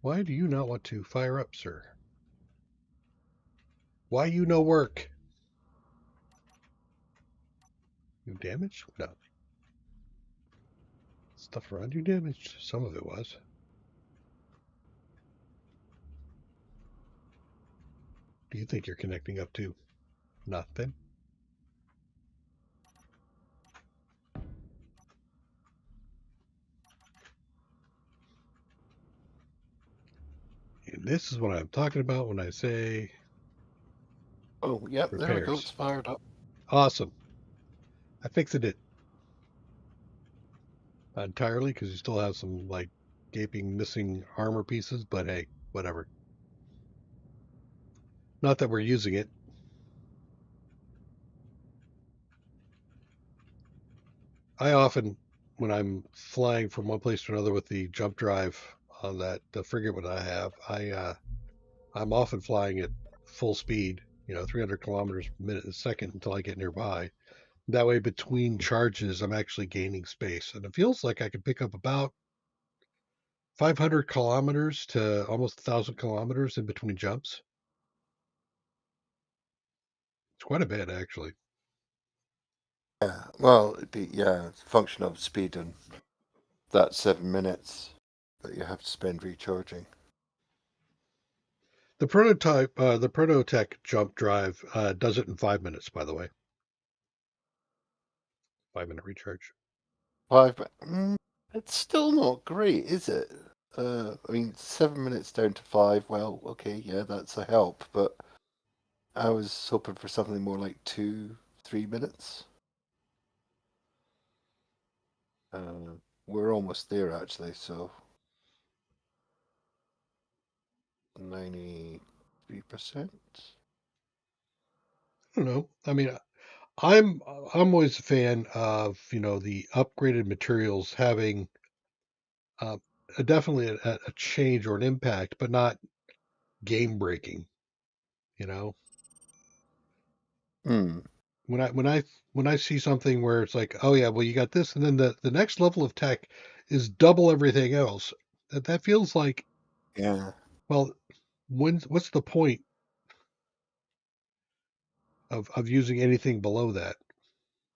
Why do you not want to fire up, sir? Why you no work? You damaged? No. Stuff around you damaged? Some of it was. Do you think you're connecting up to nothing? And this is what I'm talking about when I say Oh, yep, there we go. It's repairs. fired up. Awesome. I fixed it. Not entirely because you still have some like gaping missing armor pieces, but hey, whatever. Not that we're using it. I often, when I'm flying from one place to another with the jump drive on the frigate what I have, I'm often flying at full speed, 300 kilometers per minute a second until I get nearby. That way, between charges, I'm actually gaining space, and it feels like I can pick up about 500 kilometers to almost 1,000 kilometers in between jumps. It's quite a bit, actually. Yeah. Well, it'd be it's a function of speed and that 7 minutes that you have to spend recharging. The Prototech jump drive does it in 5 minutes, by the way. 5 minute recharge. It's still not great, is it? I mean, 7 minutes down to five. Well, okay, yeah, that's a help, but I was hoping for something more like 2, 3 minutes. We're almost there actually, so 93%. I don't know. I mean, I'm I'm always a fan of the upgraded materials having uh, definitely a change or an impact, but not game breaking. You know, Hmm. when I see something where it's like, oh yeah, well you got this, and then the next level of tech is double everything else. That feels like, Yeah. well, what's the point of using anything below that?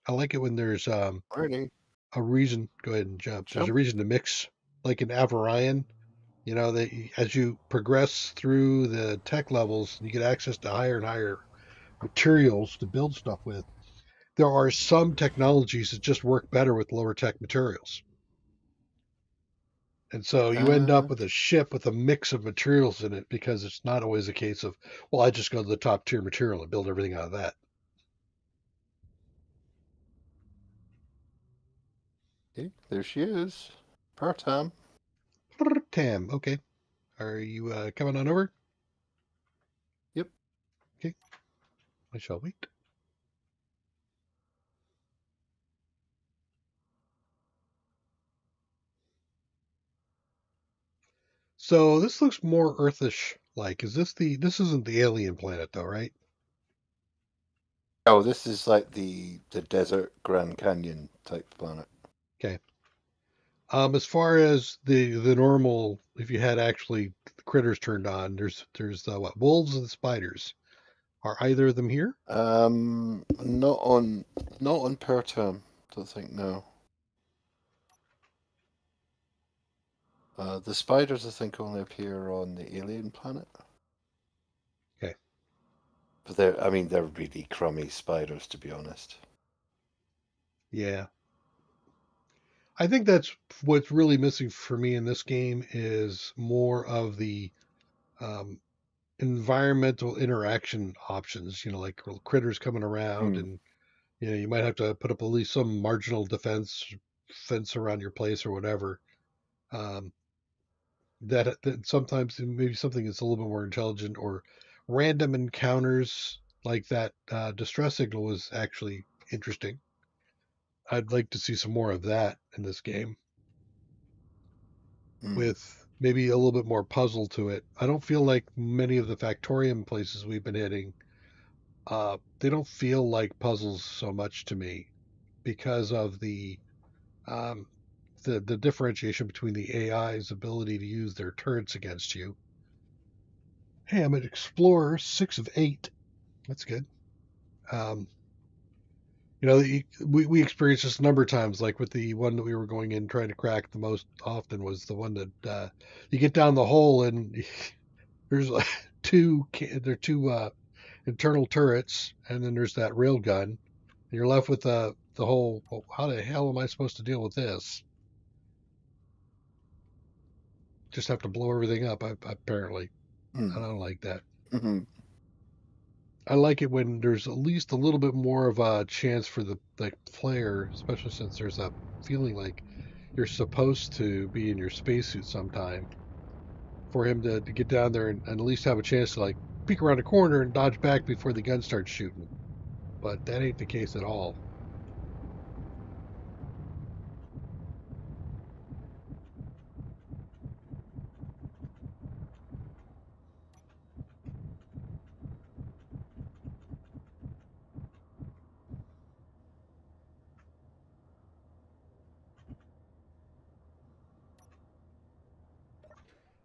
I like it when there's Alrighty. a reason. Go ahead and jump. There's a Jump. reason to mix, like in Avarion. That as you progress through the tech levels, you get access to higher and higher materials to build stuff with. There are some technologies that just work better with lower tech materials. And so you end up Uh, with a ship with a mix of materials in it because it's not always a case of, well, I just go to the top tier material and build everything out of that. okay, there she is. Per time. Tam, okay. Are you coming on over? Yep. Okay, I shall wait. So this looks more Earthish like. This isn't the alien planet though, right? Oh, this is like the desert Grand Canyon type planet. Okay. As far as the normal, if you had actually the critters turned on, there's what, wolves and spiders. Are either of them here? Not on per term. Don't think no. The spiders I think only appear on the alien planet. Okay. But they're really crummy spiders to be honest. Yeah. I think that's what's really missing for me in this game is more of the um, environmental interaction options. Like critters coming around, Hmm. and you might have to put up at least some marginal defense fence around your place or whatever. Um, that sometimes maybe something that's a little bit more intelligent or random encounters like that distress signal was actually interesting. I'd like to see some more of that in this game Hmm. with maybe a little bit more puzzle to it. I don't feel like many of the Factorium places we've been hitting, they don't feel like puzzles so much to me because of um, the differentiation between the AI's ability to use their turrets against you. Hey, I'm an explorer, 6 of 8. That's good. Um, we experienced this a number of times, like with the one that we were going in trying to crack the most often was the one that you get down the hole and there's like there are two internal turrets, and then there's that rail gun. And you're left with the whole, well, how the hell am I supposed to deal with this? Just have to blow everything up, apparently. I Hmm. don't like that. Hmm. I like it when there's at least a little bit more of a chance for the player, especially since there's a feeling like you're supposed to be in your spacesuit sometime, for him to get down there and at least have a chance to like peek around a corner and dodge back before the gun starts shooting. But that ain't the case at all.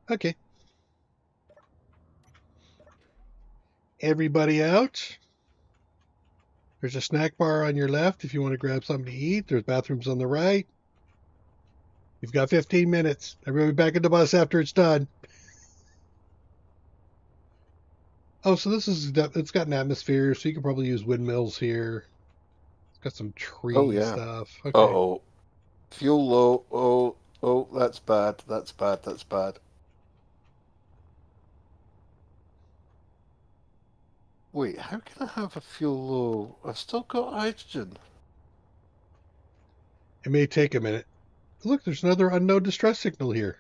Okay, everybody out. There's a snack bar on your left if you want to grab something to eat. There's bathrooms on the right. You've got 15 minutes. Everybody back at the bus after it's done. Oh, so it's got an atmosphere, so you can probably use windmills here. It's got some Oh tree yeah. stuff. Uh Okay. oh. Fuel low. Oh, that's bad. That's bad. That's bad. Wait, how can I have a fuel low? I've still got hydrogen. It may take a minute. Look, there's another unknown distress signal here.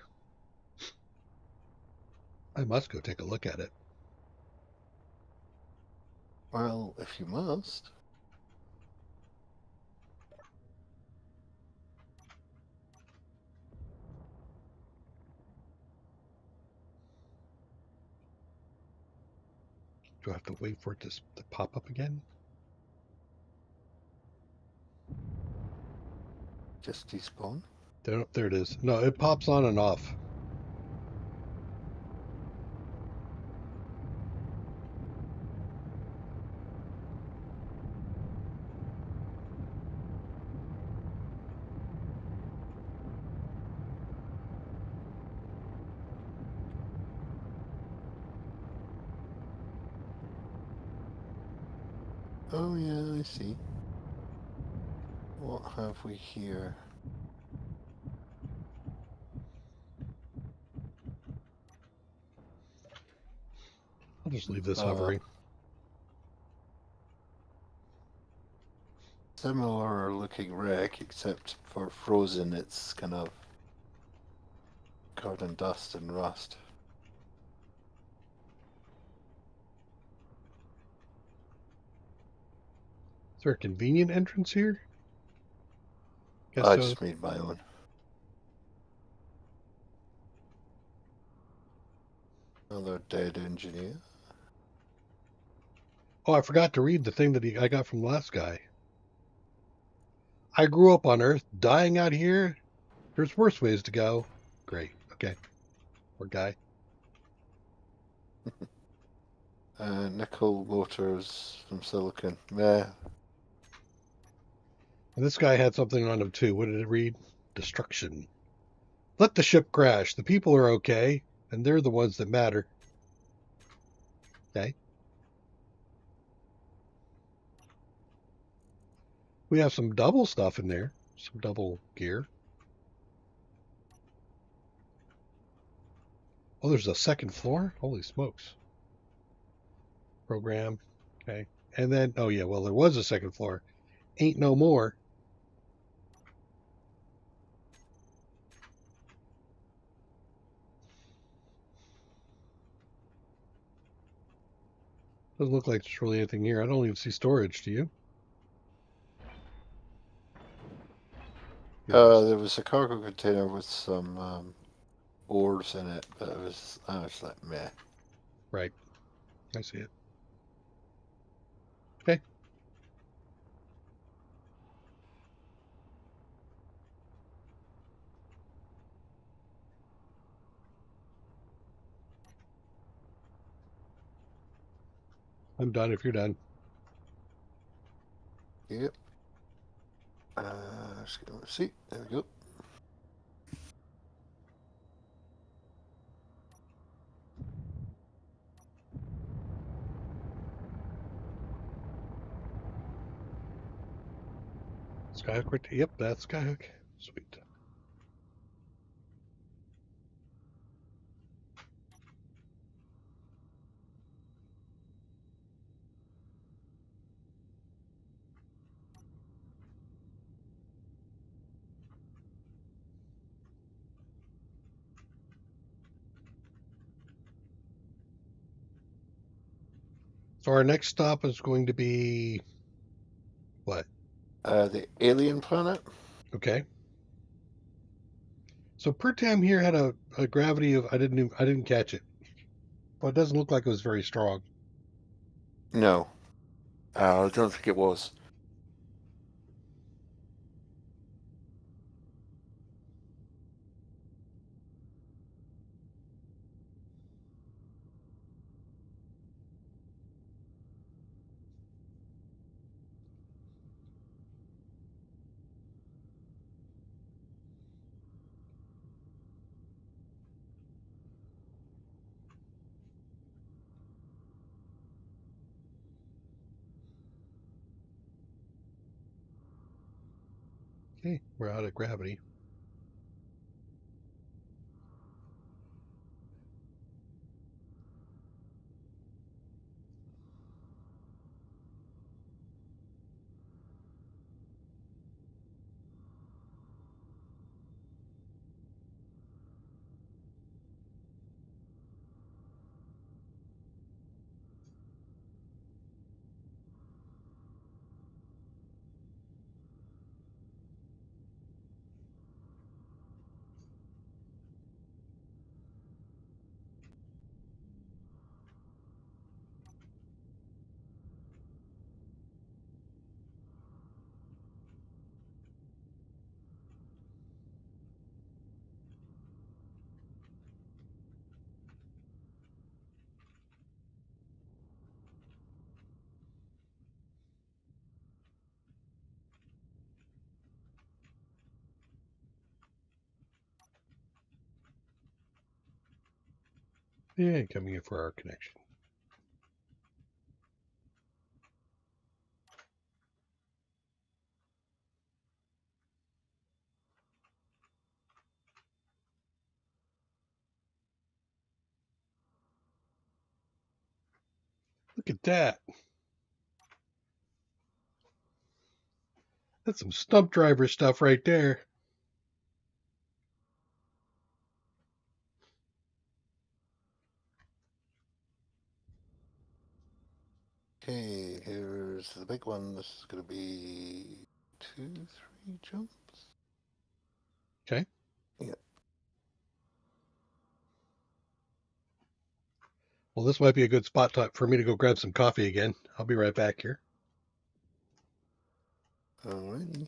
I must go take a look at it. Well, if you must. Do I have to wait for it to pop up again? Just despawn. There it is. No, it pops on and off. Oh yeah, I see. What have we here? I'll just leave this Uh, hovering. Similar looking wreck, except for frozen, it's kind of covered in dust and rust. Is there a convenient entrance here? Guess I so. just made my own. Another dead engineer. Oh, I forgot to read the thing that I got from the last guy. I grew up on Earth, dying out here. There's worse ways to go. Great. Okay. Poor guy. Nickel motors from silicon. Meh. And this guy had something on him too. What did it read? Destruction. Let the ship crash. The people are okay, and they're the ones that matter. Okay. We have some double stuff in there. Some double gear. Oh, there's a second floor? Holy smokes. Program. Okay. And then, oh yeah, well, there was a second floor. Ain't no more. Doesn't look like there's really anything here. I don't even see storage, do you? Here it is. There was a cargo container with some ores in it, but I was like, meh. Right. I see it. Okay. I'm done if you're done. Yep. Let's see. There we go. Skyhook right there. Yep, that's Skyhook. Sweet. So our next stop is going to be what? The alien planet. Okay. So per tam here had a gravity of I didn't catch it. Well, it doesn't look like it was very strong. No, I don't think it was. Okay, we're out of gravity. Yeah, coming in for our connection. Look at that. That's some stump driver stuff right there. Okay, here's the big one. This is going to be 2, 3 jumps. Okay. Yeah. Well, this might be a good spot for me to go grab some coffee again. I'll be right back here. Alrighty.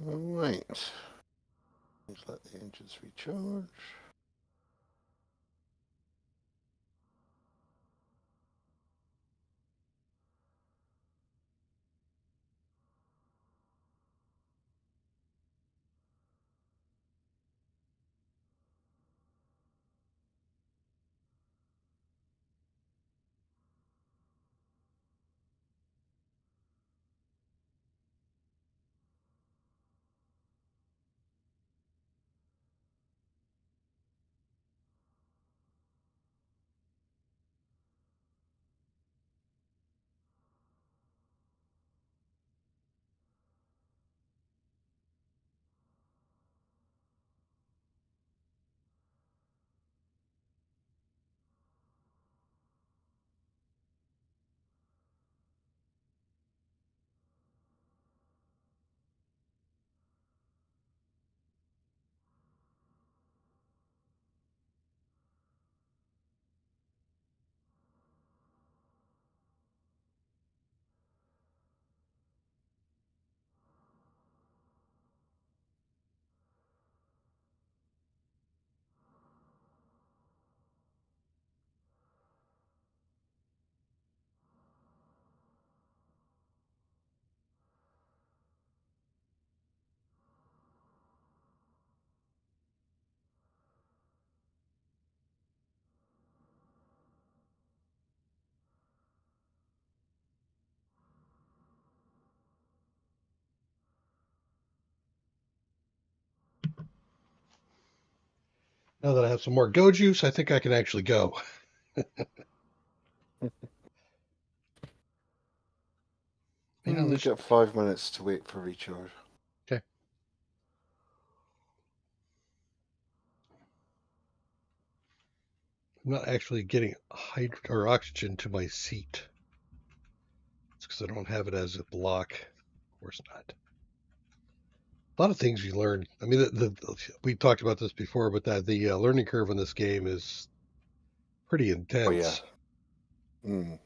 Alright. Just let the engines recharge. Now that I have some more go juice, I think I can actually go. This. Get 5 minutes to wait for recharge. Okay. I'm not actually getting or oxygen to my seat. It's because I don't have it as a block. Of course not. A lot of things you learn. I mean, we talked about this before, but that the learning curve in this game is pretty Oh yeah. intense. Mm.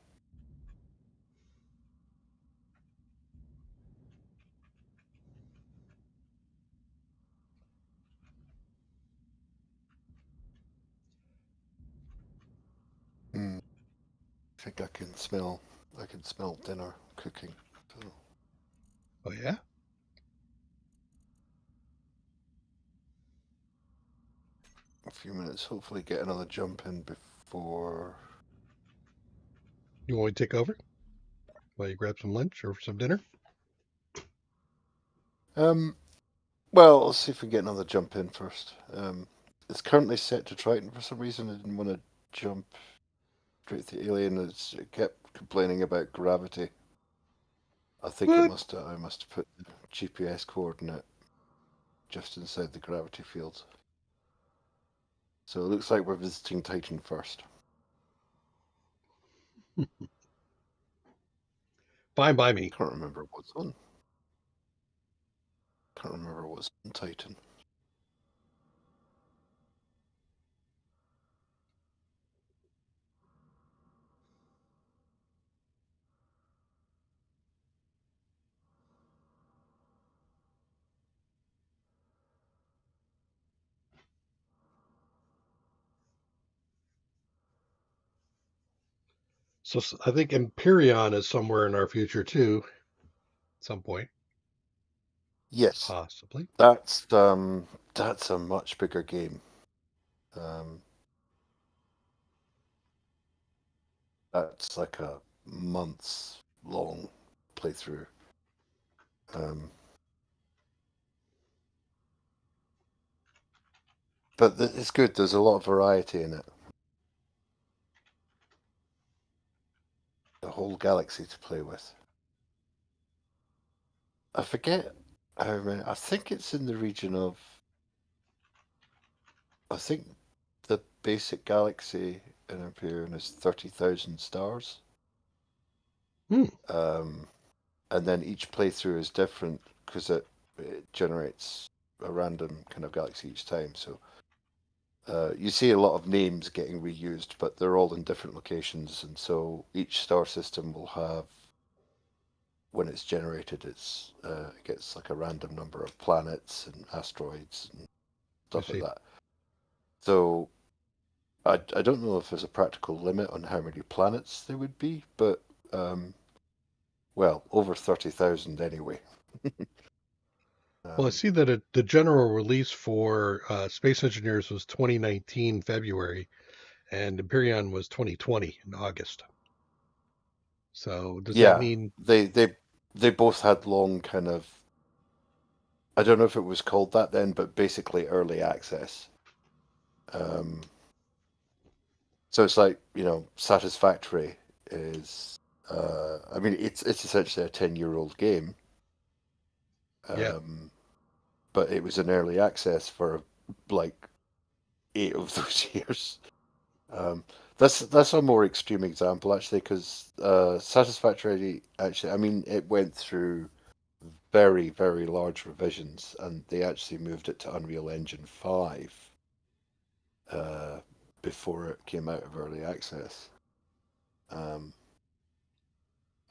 Mm. I think I can smell dinner cooking. So Oh yeah. a few minutes, hopefully get another jump in before. You want me to take over while you grab some lunch or some dinner? Um, well, let's see if we can get another jump in first. It's currently set to Triton for some reason. I didn't want to jump straight to Alien. It kept complaining about gravity. I think What? I must have put the GPS coordinate just inside the gravity field. So it looks like we're visiting Titan first. Fine by me. Can't remember what's on. Can't remember what's on Titan. So I think Empyrean is somewhere in our future too, at some point, Yes, possibly. that's a much bigger game. Um, that's like a months long playthrough. Um, but it's good. There's a lot of variety in it. The whole galaxy to play with. I forget how many. I think it's in the region of. I think the basic galaxy in Imperium is 30,000 stars. Hmm. Um, and then each playthrough is different because it generates a random kind of galaxy each time. So you see a lot of names getting reused, but they're all in different locations, and so each star system will have, when it's generated, it gets like a random number of planets and asteroids and I stuff like see. that. So I don't know if there's a practical limit on how many planets there would be, but um, well, over 30,000 anyway. Well, I Um, see that the general release for Space Engineers was 2019 February, and Empyrean was 2020 in August. So does that yeah, mean? they both had long kind of, I don't know if it was called that then, but basically early access. Um, so it's like, Satisfactory is, I mean, it's essentially a 10-year-old game, Yeah, um, but it was in early access for like 8 of those years. Um, that's a more extreme example actually, because Satisfactory actually, I mean, it went through very, very large revisions, and they actually moved it to Unreal Engine 5 uh, before it came out of early access. Um,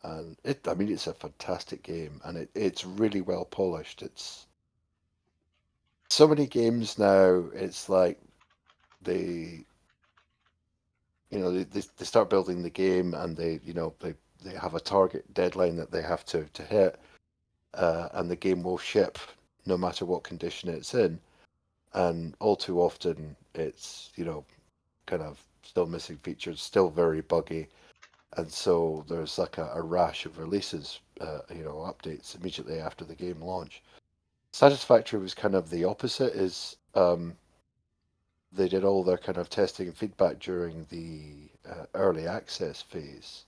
and I mean, it's a fantastic game, and it's really well polished. It's so many games now. It's like they, they start building the game, and they have a target deadline that they have to hit, and the game will ship no matter what condition it's in. And all too often, it's kind of still missing features, still very buggy, and so there's like a rash of releases, updates immediately after the game launch. Satisfactory was kind of the opposite. Is they did all their kind of testing and feedback during the early access phase.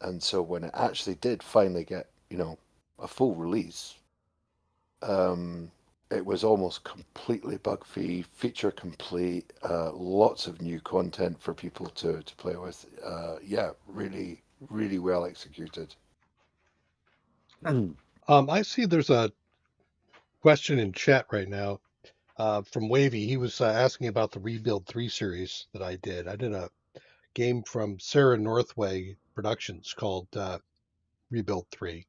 And so when it actually did finally get, a full release, um, it was almost completely bug free, feature complete, lots of new content for people to play with. Yeah, really, really well executed. I see there's a question in chat right now from Wavy. He was asking about the Rebuild 3 series that I did. I did a game from Sarah Northway Productions called Rebuild 3.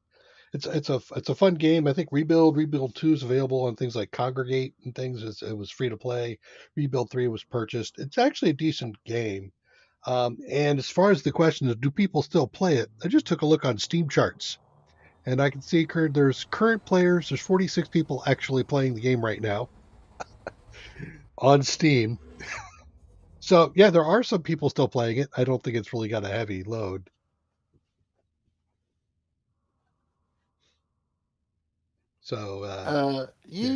It's a fun game. I think Rebuild 2 is available on things like Congregate and things. It was free to play. Rebuild 3 was purchased. It's actually a decent game. And as far as the question is, do people still play it? I just took a look on Steam charts, and I can see there's current players. There's 46 people actually playing the game right now on Steam. So yeah, there are some people still playing it. I don't think it's really got a heavy load. So yeah,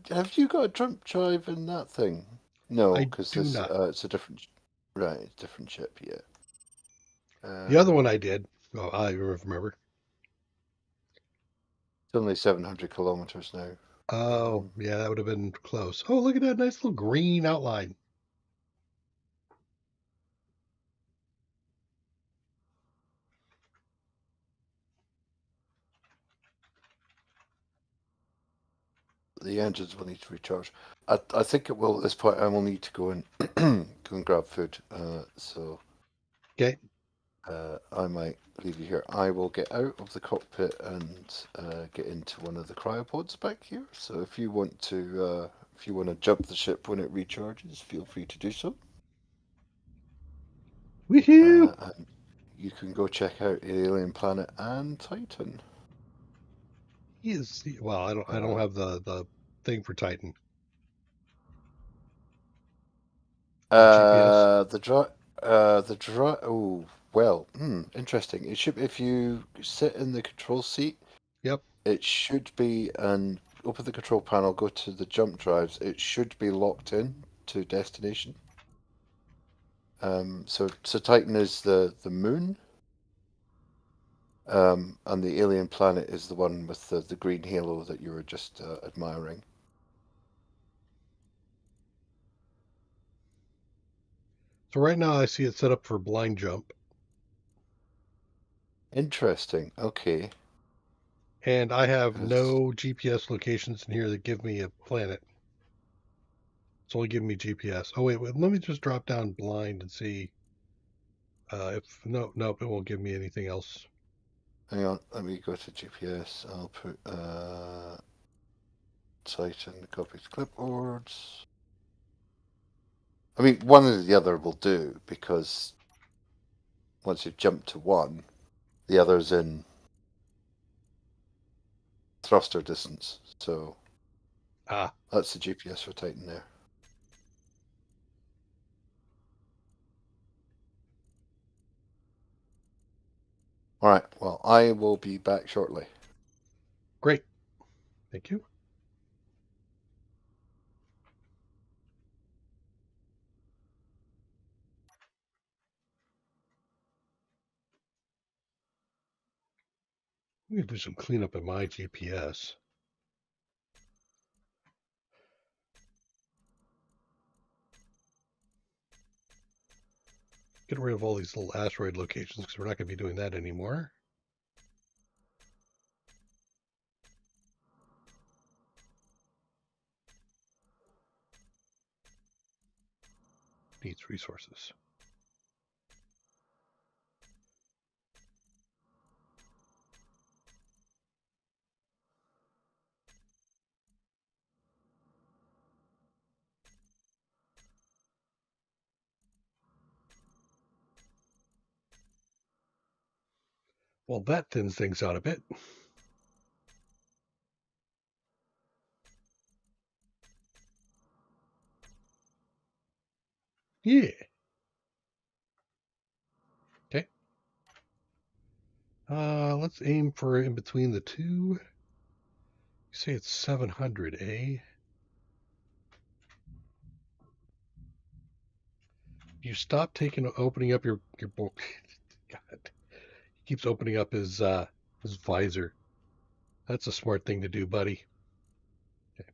Have you got a jump drive in that thing? No, I because do this not. it's a different, right, different ship. Yeah. The other Uh, one I did. Oh, I remember. it's only 700 kilometers now. Oh, Um, yeah, that would have been close. Oh, look at that nice little green outline. the engines will need to recharge. I think it will at this point. I will need to go and go and grab food. So Okay. I might leave you here. I will get out of the cockpit and get into one of the cryopods back here. So if you want to jump the ship when it recharges, feel free to do so. Woohoo! And you can go check out Alien Planet and Titan. Well, I don't Uh, have the thing for Titan. The GPS. the dry. Oh, well, interesting. It should if you sit in the control seat, Yep. it should be and open the control panel, go to the jump drives. It should be locked in to destination. So Titan is the moon, and the alien planet is the one with the green halo that you were just admiring. So right now I see it set up for blind jump, Interesting. Okay. and I have 'Cause no GPS locations in here that give me a planet. It's only giving me GPS. Oh wait, let me just drop down blind and see if nope, it won't give me anything else. hang on, let me go to GPS. I'll put Titan, copy to clipboards. I mean, one or the other will do because once you've jumped to one, the other's in thruster distance. So Ah, that's the GPS for Titan there. All right. Well, I will be back shortly. great. Thank you. I'm gonna do some cleanup in my GPS. Get rid of all these little asteroid locations because we're not going to be doing that anymore. Needs resources. Well, that thins things out a bit. Yeah. Okay. Let's aim for in between the two. You say it's 700, eh? You stop opening up your book. God, he keeps opening up his visor. That's a smart thing to do, buddy. Okay.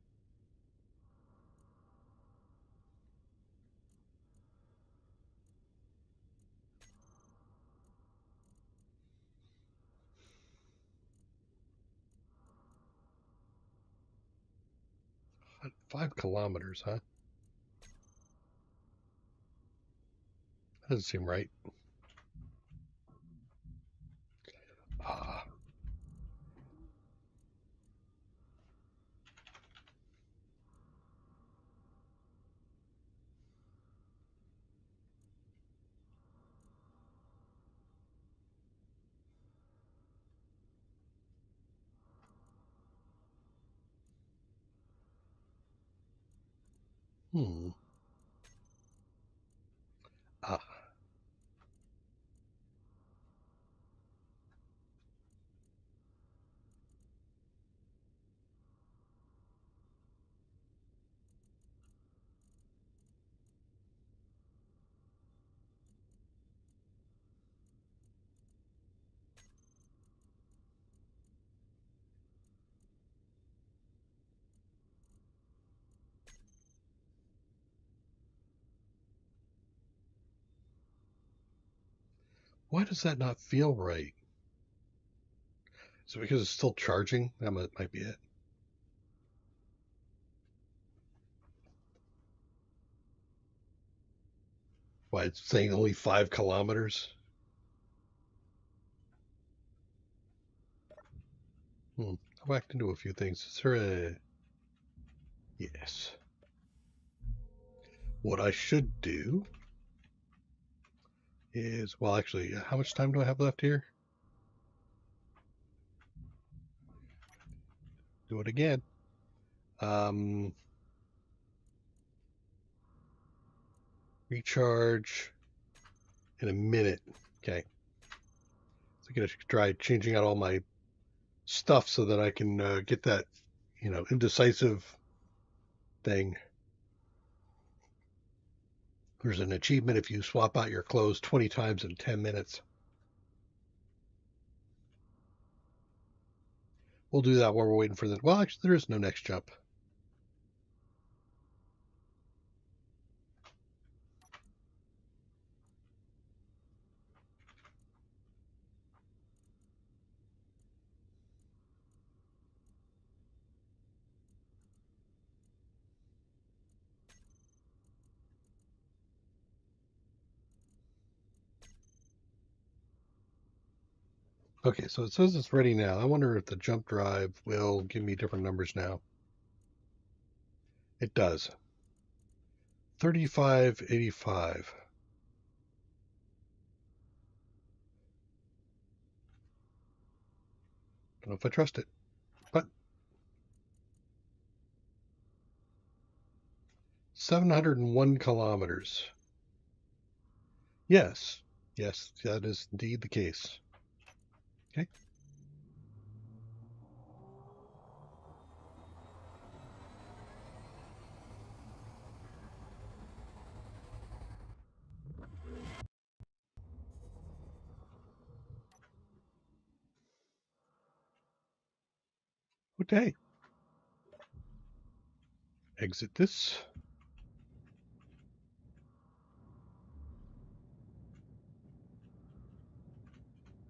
5 kilometers, huh? That doesn't seem right. Ah, hmm. Ah, why does that not feel right? Is it because it's still charging? That might be it. Why it's saying only 5 kilometers? I whacked into a few things. Is there a... Yes. What I should do is, well, actually, how much time do I have left here? Do it again. Um, recharge in a minute. Okay. So I'm gonna try changing out all my stuff so that I can get that, indecisive thing. There's an achievement if you swap out your clothes 20 times in 10 minutes. We'll do that while we're waiting for the. Well, actually, there is no next jump. Okay, so it says it's ready now. I wonder if the jump drive will give me different numbers now. It does. 3585. Don't know if I trust it, but 701 kilometers. Yes, yes, that is indeed the case. Okay. Okay. Exit this.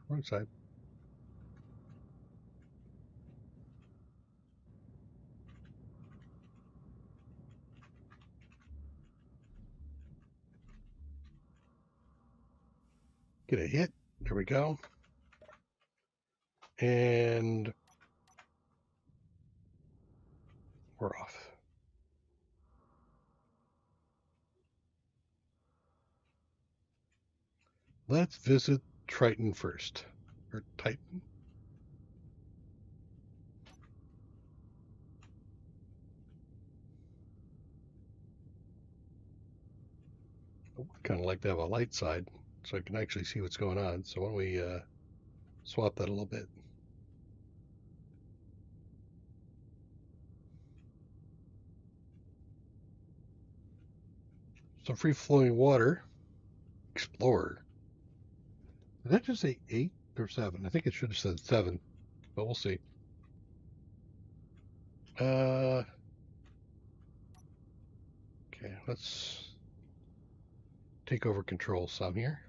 Wrong side. Get a hit. There we go. And we're off. Let's visit Triton first. Or Titan. I would kind of like to have a light side so I can actually see what's going on. So why don't we swap that a little bit? Some free flowing water. Explorer. Did that just say 8 or 7? I think it should have said 7, but we'll see. Okay, let's take over control some here.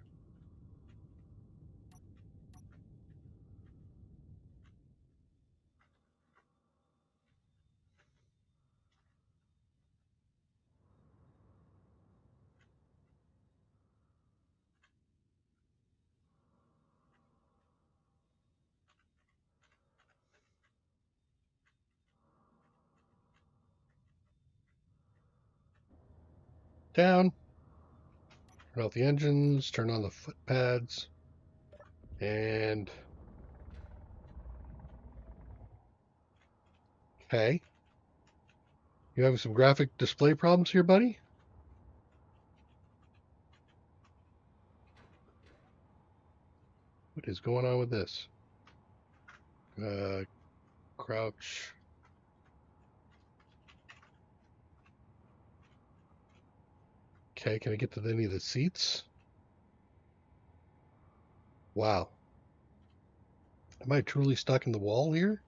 Down. Turn off the engines, turn on the foot pads, and okay. You having some graphic display problems here, buddy? What is going on with this? Uh, crouch. Okay, can I get to any of the seats? Wow. Am I truly stuck in the wall here?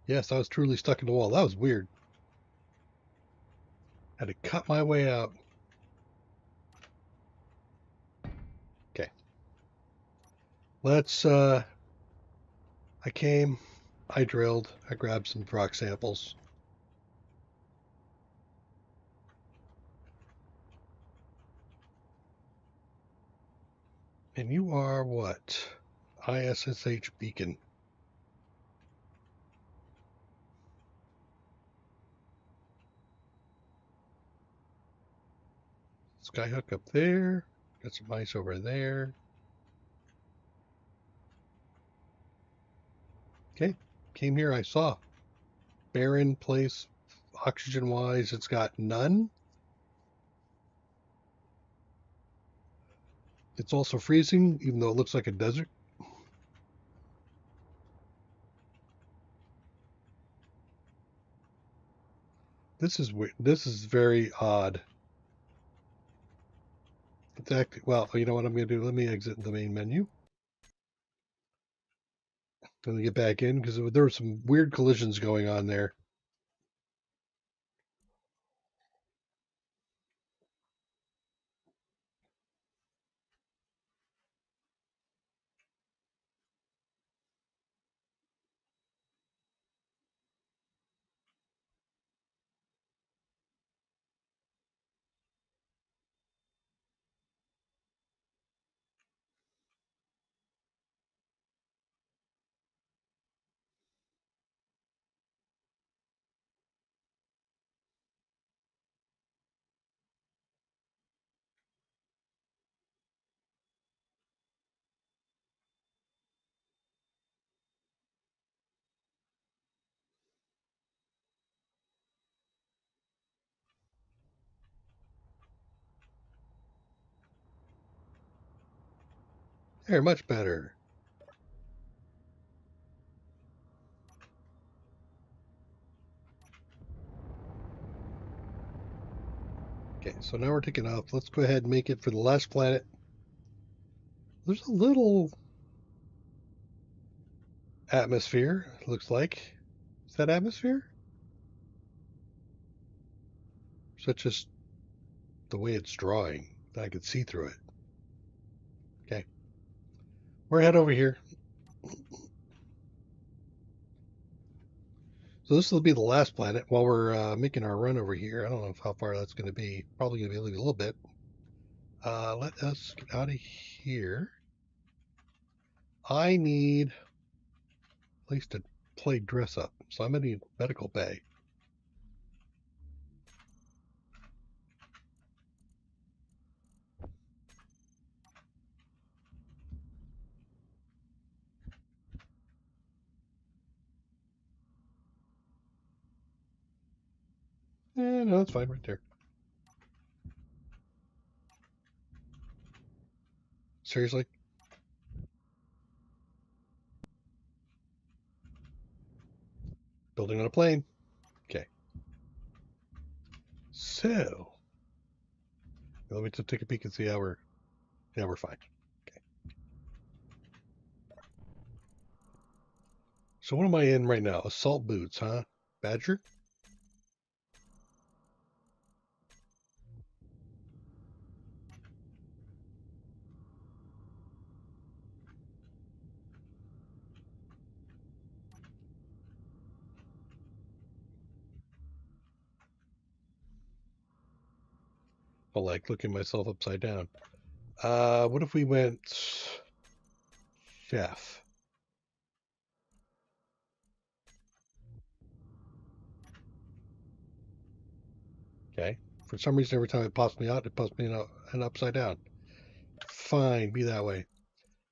Yes, I was truly stuck in the wall. That was weird. Had to cut my way out. Okay. Let's, I came, I drilled, I grabbed some rock samples. And you are what? ISSH beacon. Skyhook up there. Got some ice over there. Okay. Came here, I saw. Barren place, oxygen wise, it's got none. It's also freezing, even though it looks like a desert. This is weird. This is very odd. It's actually, well, you know what I'm going to do? Let me exit the main menu. Let me get back in because there were some weird collisions going on there. There, much better. Okay, so now we're taking off. Let's go ahead and make it for the last planet. There's a little atmosphere, it looks like. Is that atmosphere? Is that just the way it's drawing? I could see through it. Okay. We're head over here. So this will be the last planet while we're making our run over here. I don't know how far that's going to be. Probably going to be a little bit. Let us get out of here. I need a place to play dress up. So I'm going to need medical bay. No, that's fine right there. Seriously? Building on a plane. Okay. So, let me just take a peek and see how we're. Yeah, we're fine. Okay. So what am I in right now? Assault boots, huh? Badger? I like looking myself upside down. What if we went chef? Okay. For some reason, every time it pops me out, it pops me in an upside down. Fine, be that way.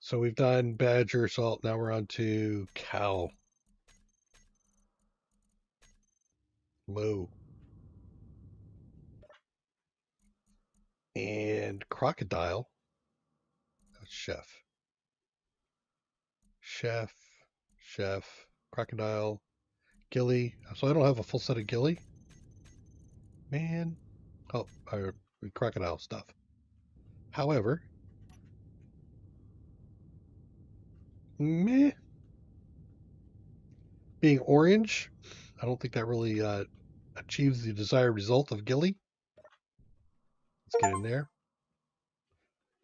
So we've done badger, assault. Now we're on to cow. Moo. And crocodile. That's chef. Chef. Chef. Crocodile. Gilly. So I don't have a full set of gilly. Man. Oh, crocodile stuff. However, meh. Being orange, I don't think that really achieves the desired result of gilly. Let's get in there.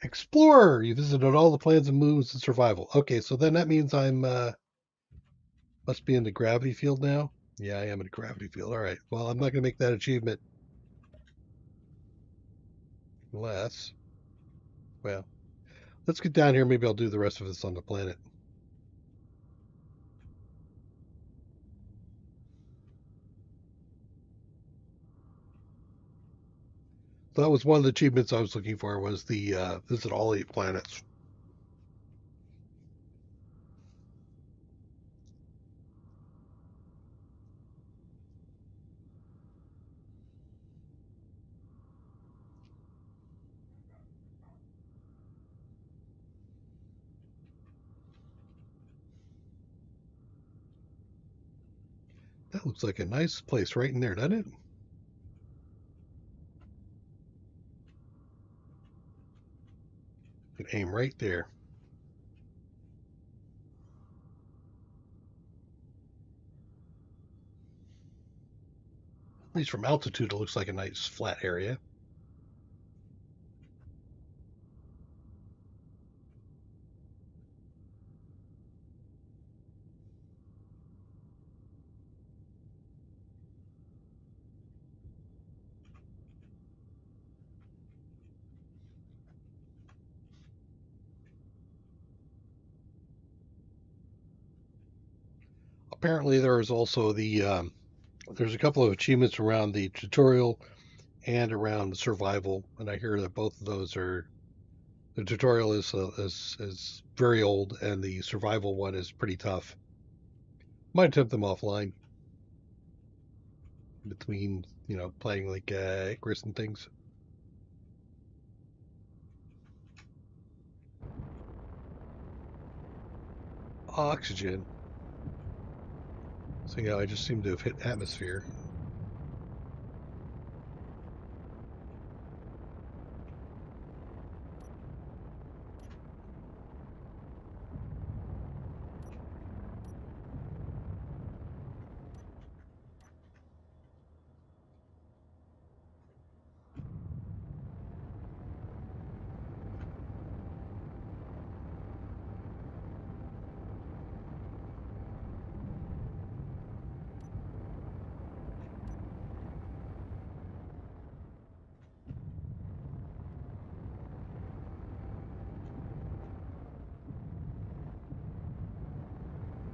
Explorer. You visited all the plans and moves and survival. Okay, so then that means I'm must be in the gravity field now. Yeah, I am in the gravity field. All right. Well, I'm not going to make that achievement unless. Well, let's get down here. Maybe I'll do the rest of this on the planet. So that was one of the achievements I was looking for was the visit all 8 planets. That looks like a nice place right in there, doesn't it? You can aim right there. At least from altitude, it looks like a nice flat area. Apparently, there is also there's a couple of achievements around the tutorial and around the survival, and I hear that both of those are the tutorial is very old, and the survival one is pretty tough. Might attempt them offline between playing like Icarus and things. Oxygen. So yeah, I just seem to have hit atmosphere.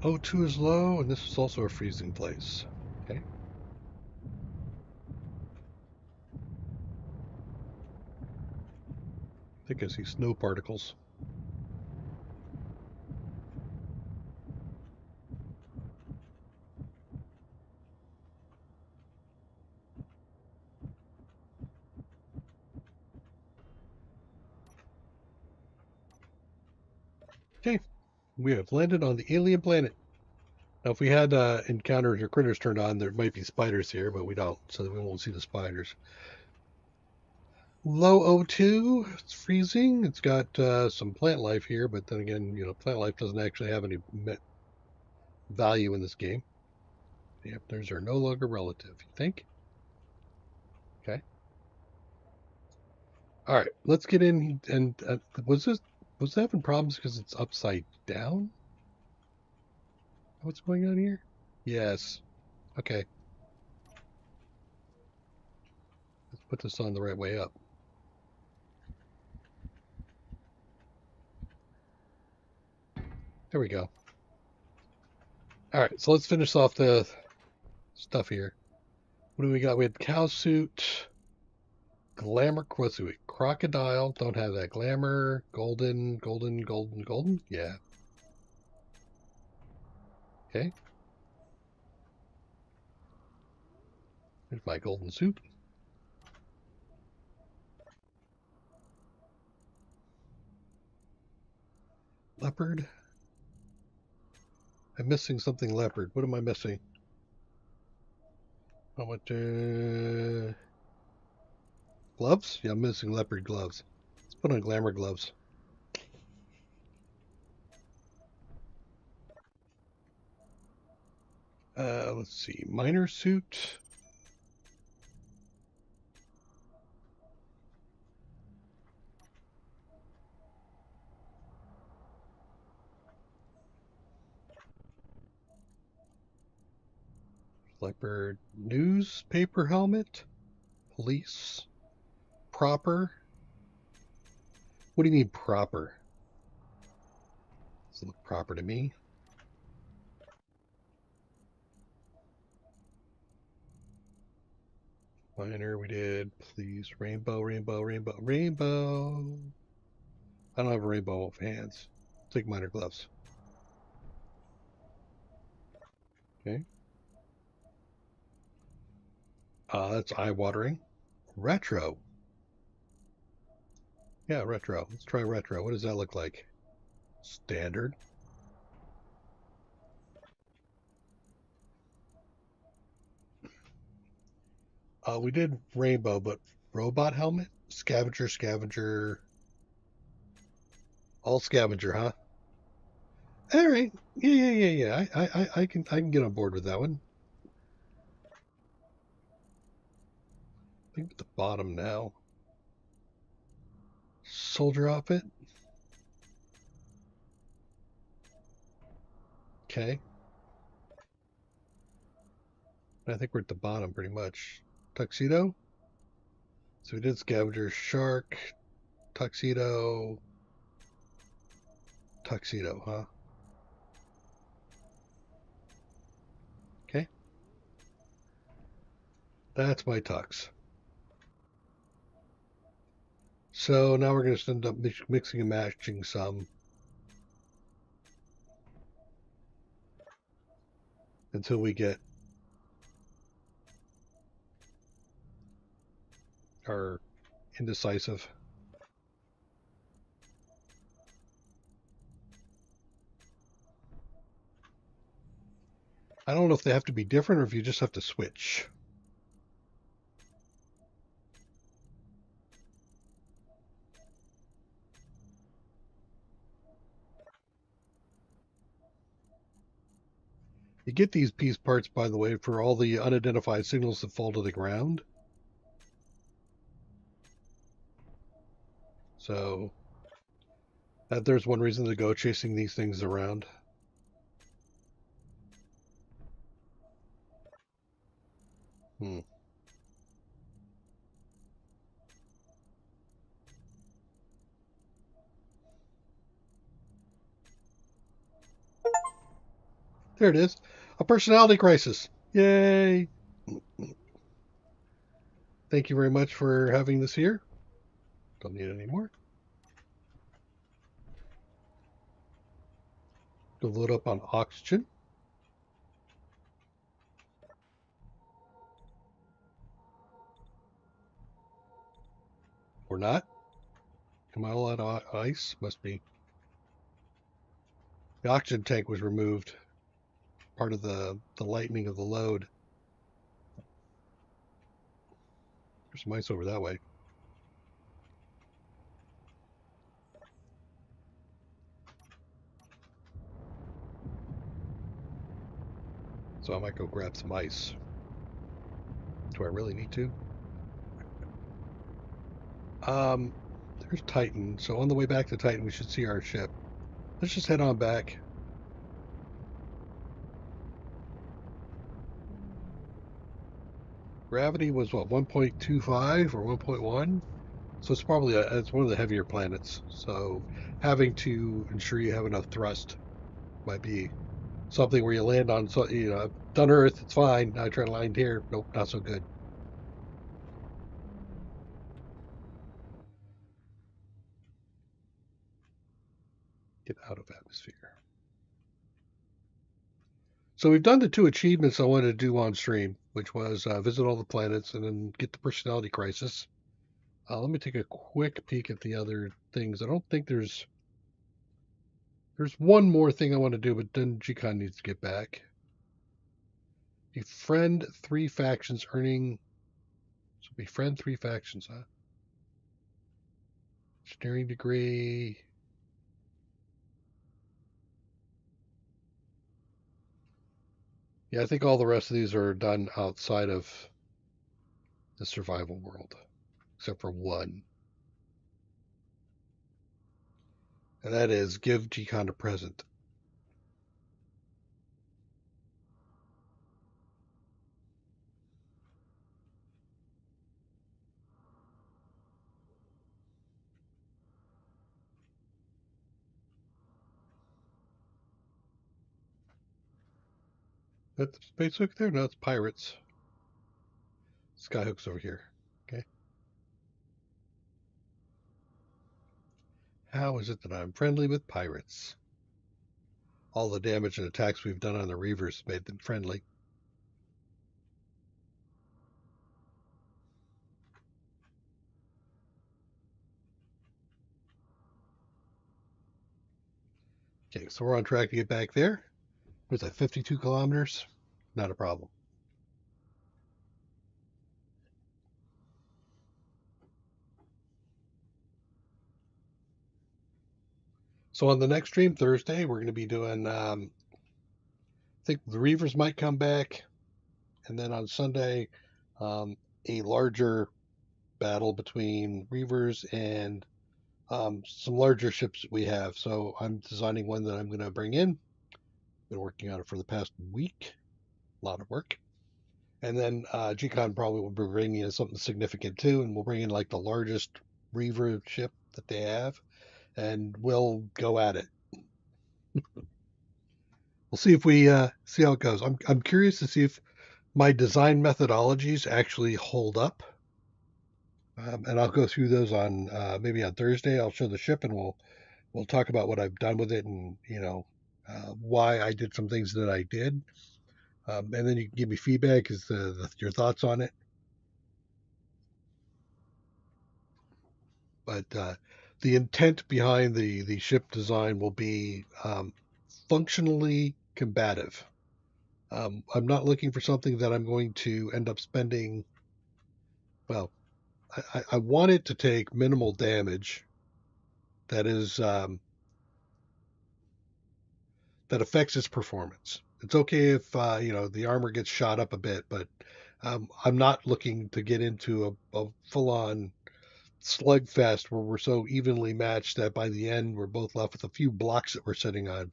O2 is low, and this is also a freezing place. Okay. I think I see snow particles. Okay, we have landed on the alien planet. Now, if we had encounters or critters turned on, there might be spiders here, but we don't, so we won't see the spiders. Low O2, it's freezing. It's got some plant life here, but then again, plant life doesn't actually have any value in this game. The Epners are no longer relative, you think? Okay. All right, let's get in. And was it having problems because it's upside down? What's going on here? Yes. Okay. Let's put this on the right way up. There we go. All right, so let's finish off the stuff here. What do we got? We had cow suit, glamour, what's it? Crocodile, don't have that. Glamour, golden, golden, golden, golden. Yeah. Okay. Here's my golden suit. Leopard. I'm missing something leopard. What am I missing? How much? Gloves? Yeah, I'm missing leopard gloves. Let's put on glamour gloves. Let's see. Miner suit. Leopard newspaper helmet. Police. Proper. What do you mean proper? Doesn't look proper to me. Miner, we did. Please. Rainbow, rainbow, rainbow, rainbow. I don't have a rainbow of hands. Take miner gloves. Okay. That's eye-watering. Retro. Yeah, retro. Let's try retro. What does that look like? Standard. We did rainbow, but robot helmet? Scavenger, scavenger. All scavenger, huh? All right. Yeah. I can get on board with that one. I think at the bottom now. Soldier outfit. Okay. I think we're at the bottom pretty much. Tuxedo. So we did scavenger, shark, tuxedo, tuxedo, huh? Okay. That's my tux. So now we're going to end up mixing and matching some until we get our indecisive. I don't know if they have to be different or if you just have to switch. You get these piece parts, by the way, for all the unidentified signals that fall to the ground. So there's one reason to go chasing these things around. Hmm. There it is. A personality crisis. Yay. Thank you very much for having this here. Don't need any more. Go load up on oxygen. Or not. Am I all out of ice? Must be. The oxygen tank was removed part of the lightening of the load. There's mice over that way. So I might go grab some ice. Do I really need to? Um, there's Titan. So on the way back to Titan, we should see our ship. Let's just head on back. Gravity was what, 1.25 or 1.1? So it's probably it's one of the heavier planets. So having to ensure you have enough thrust might be something where you land on. So I've done Earth, it's fine. I try to land here. Nope, not so good. Get out of atmosphere. So we've done the two achievements I wanted to do on stream, which was visit all the planets and then get the personality crisis. Let me take a quick peek at the other things. I don't think there's one more thing I want to do, but then Gcon needs to get back. Befriend 3 factions earning. So befriend 3 factions, huh? Engineering degree. Yeah, I think all the rest of these are done outside of the survival world, except for one. And that is give Gcon a present. That's Space Hook there? No, it's pirates. Skyhook's over here. Okay. How is it that I'm friendly with pirates? All the damage and attacks we've done on the Reavers made them friendly. Okay, so we're on track to get back there. Was that 52 kilometers? Not a problem. So on the next stream Thursday, we're going to be doing. I think the Reavers might come back, and then on Sunday, a larger battle between Reavers and some larger ships that we have. So I'm designing one that I'm going to bring in. Been working on it for the past week. A lot of work. And then GCon probably will be bringing in something significant too, and we'll bring in like the largest Reaver ship that they have, and we'll go at it. We'll see if we see how it goes. I'm curious to see if my design methodologies actually hold up, and I'll go through those on maybe on Thursday. I'll show the ship, and we'll talk about what I've done with it, and why I did some things that I did, and then you can give me feedback as to your thoughts on it. But the intent behind the ship design will be functionally combative. I'm not looking for something that I'm going to end up spending. Well, I want it to take minimal damage that is that affects its performance. It's okay if the armor gets shot up a bit, but I'm not looking to get into a full-on slugfest where we're so evenly matched that by the end we're both left with a few blocks that we're sitting on.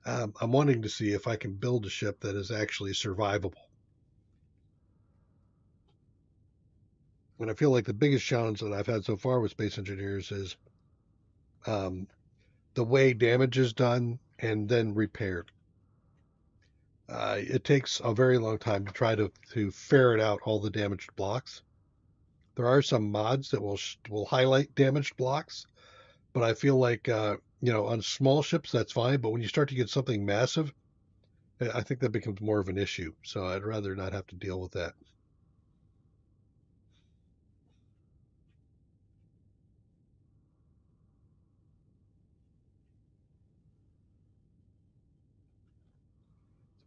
I'm wanting to see if I can build a ship that is actually survivable. And I feel like the biggest challenge that I've had so far with Space Engineers is um, the way damage is done and then repaired. It takes a very long time to try to ferret out all the damaged blocks. There are some mods that will highlight damaged blocks, but I feel like on small ships that's fine, but when you start to get something massive, I think that becomes more of an issue. So I'd rather not have to deal with that.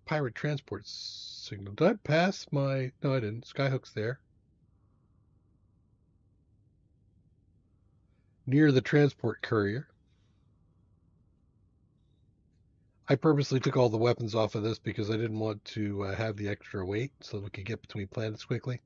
pirate transport signal. Did I pass my... No, I didn't. Skyhook's there. Near the transport courier. I purposely took all the weapons off of this because I didn't want to have the extra weight so we could get between planets quickly.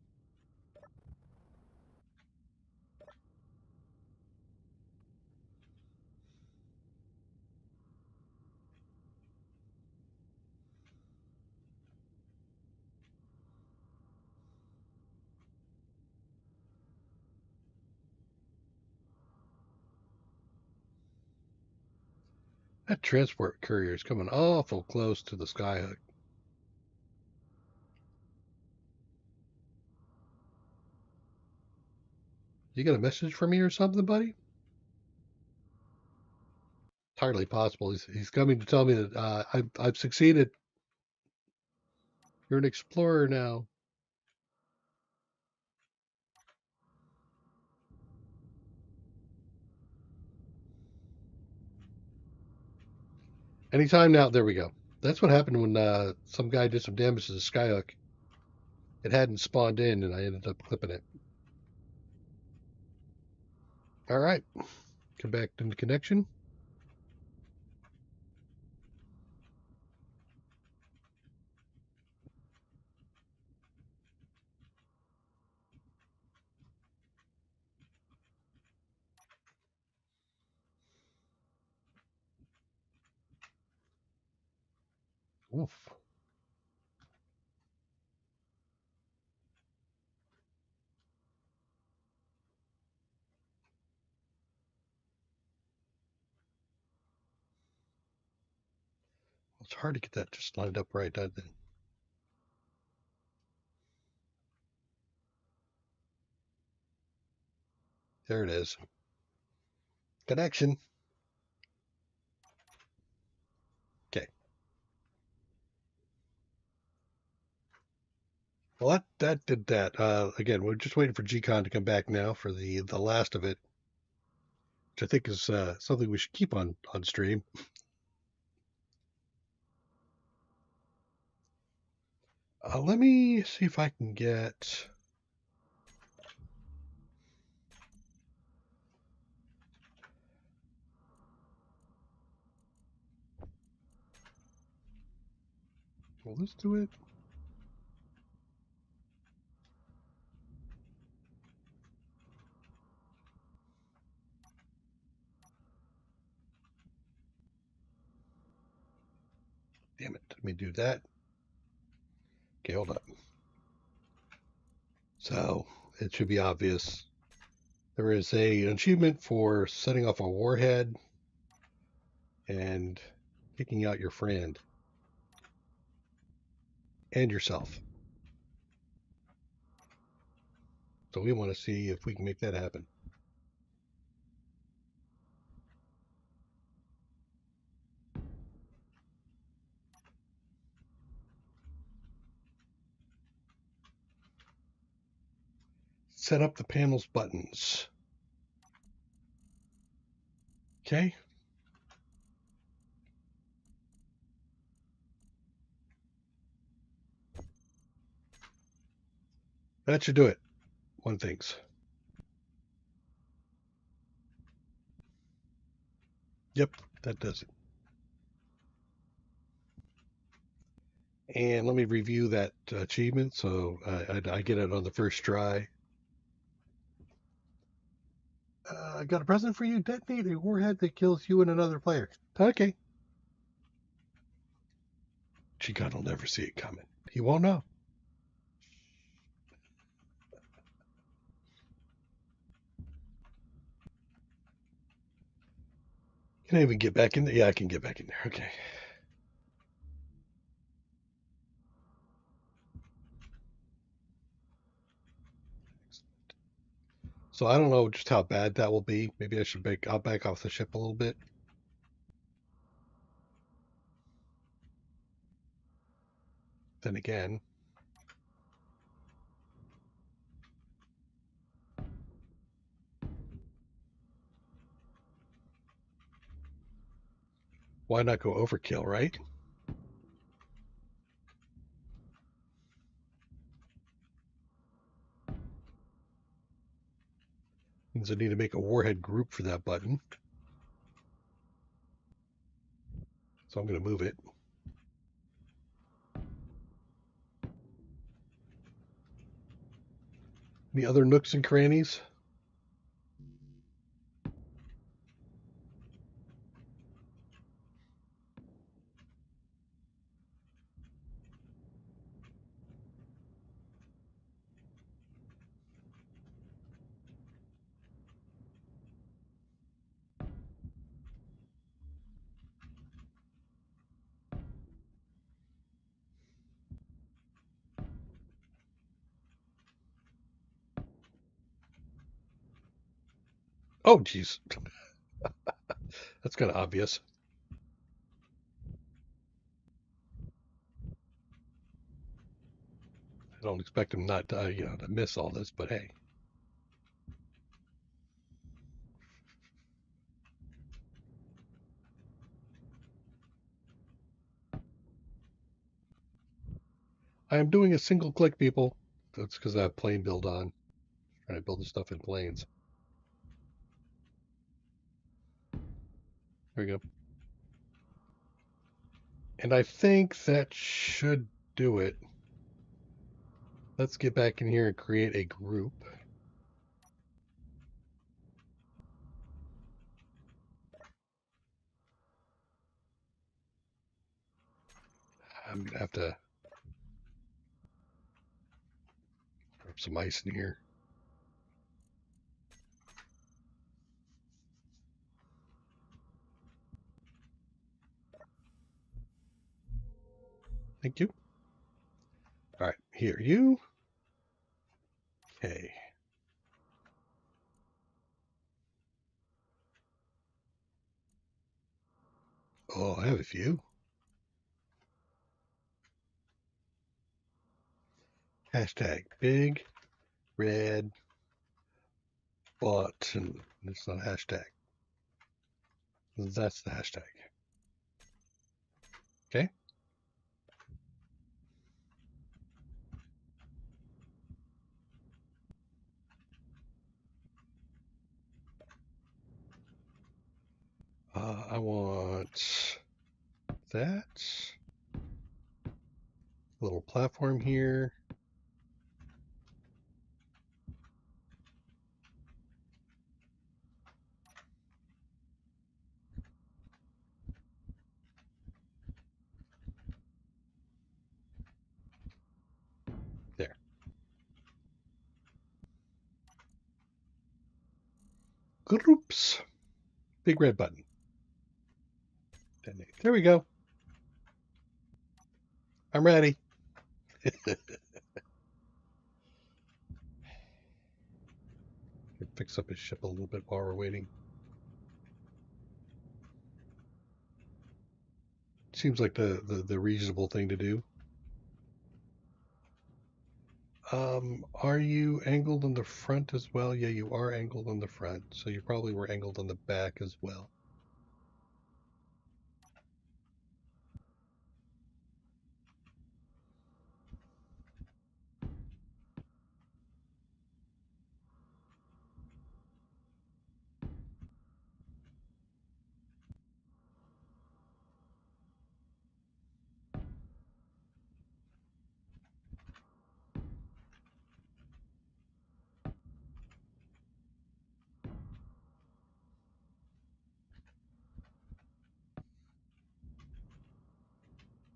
That transport courier is coming awful close to the Skyhook. You got a message for me or something, buddy? Hardly possible. He's coming to tell me that I've succeeded. You're an explorer now. Anytime now. There we go. That's what happened when some guy did some damage to the Skyhook. It hadn't spawned in, and I ended up clipping it. All right. Come back into connection. Oof. It's hard to get that just lined up right. There it is. Connection. Okay. Well, that did that. Again, we're just waiting for GCon to come back now for the last of it, which I think is something we should keep on stream. Let me see if I can get. Will this do it? Damn it. Let me do that. Okay, hold up. So it should be obvious. There is an achievement for setting off a warhead and kicking out your friend and yourself. So we want to see if we can make that happen. Set up the panel's buttons. Okay. That should do it. One thinks. Yep, that does it. And let me review that achievement so I get it on the first try. I got a present for you. Detonate a warhead that kills you and another player. Okay. Chikan will never see it coming. He won't know. Can I even get back in there? Yeah, I can get back in there. Okay. So I don't know just how bad that will be. Maybe I'll back off the ship a little bit. Then again, why not go overkill, right? Means I need to make a warhead group for that button. So I'm going to move it. Any other nooks and crannies? Oh, geez. That's kind of obvious. I don't expect him not to, to miss all this, but hey. I am doing a single click, people. That's because I have plane build on. Trying to build the stuff in planes. There we go. And I think that should do it. Let's get back in here and create a group. I'm going to have to drop some ice in here. Thank you. All right, here, you. Okay. Oh, I have a few. Hashtag big red button. It's not a hashtag. That's the hashtag. Okay. I want that. Little platform here. There. Groups. Big red button. Detonate. There we go. I'm ready. Fix up his ship a little bit while we're waiting. Seems like the reasonable thing to do. Are you angled on the front as well? Yeah, you are angled on the front, so you probably were angled on the back as well.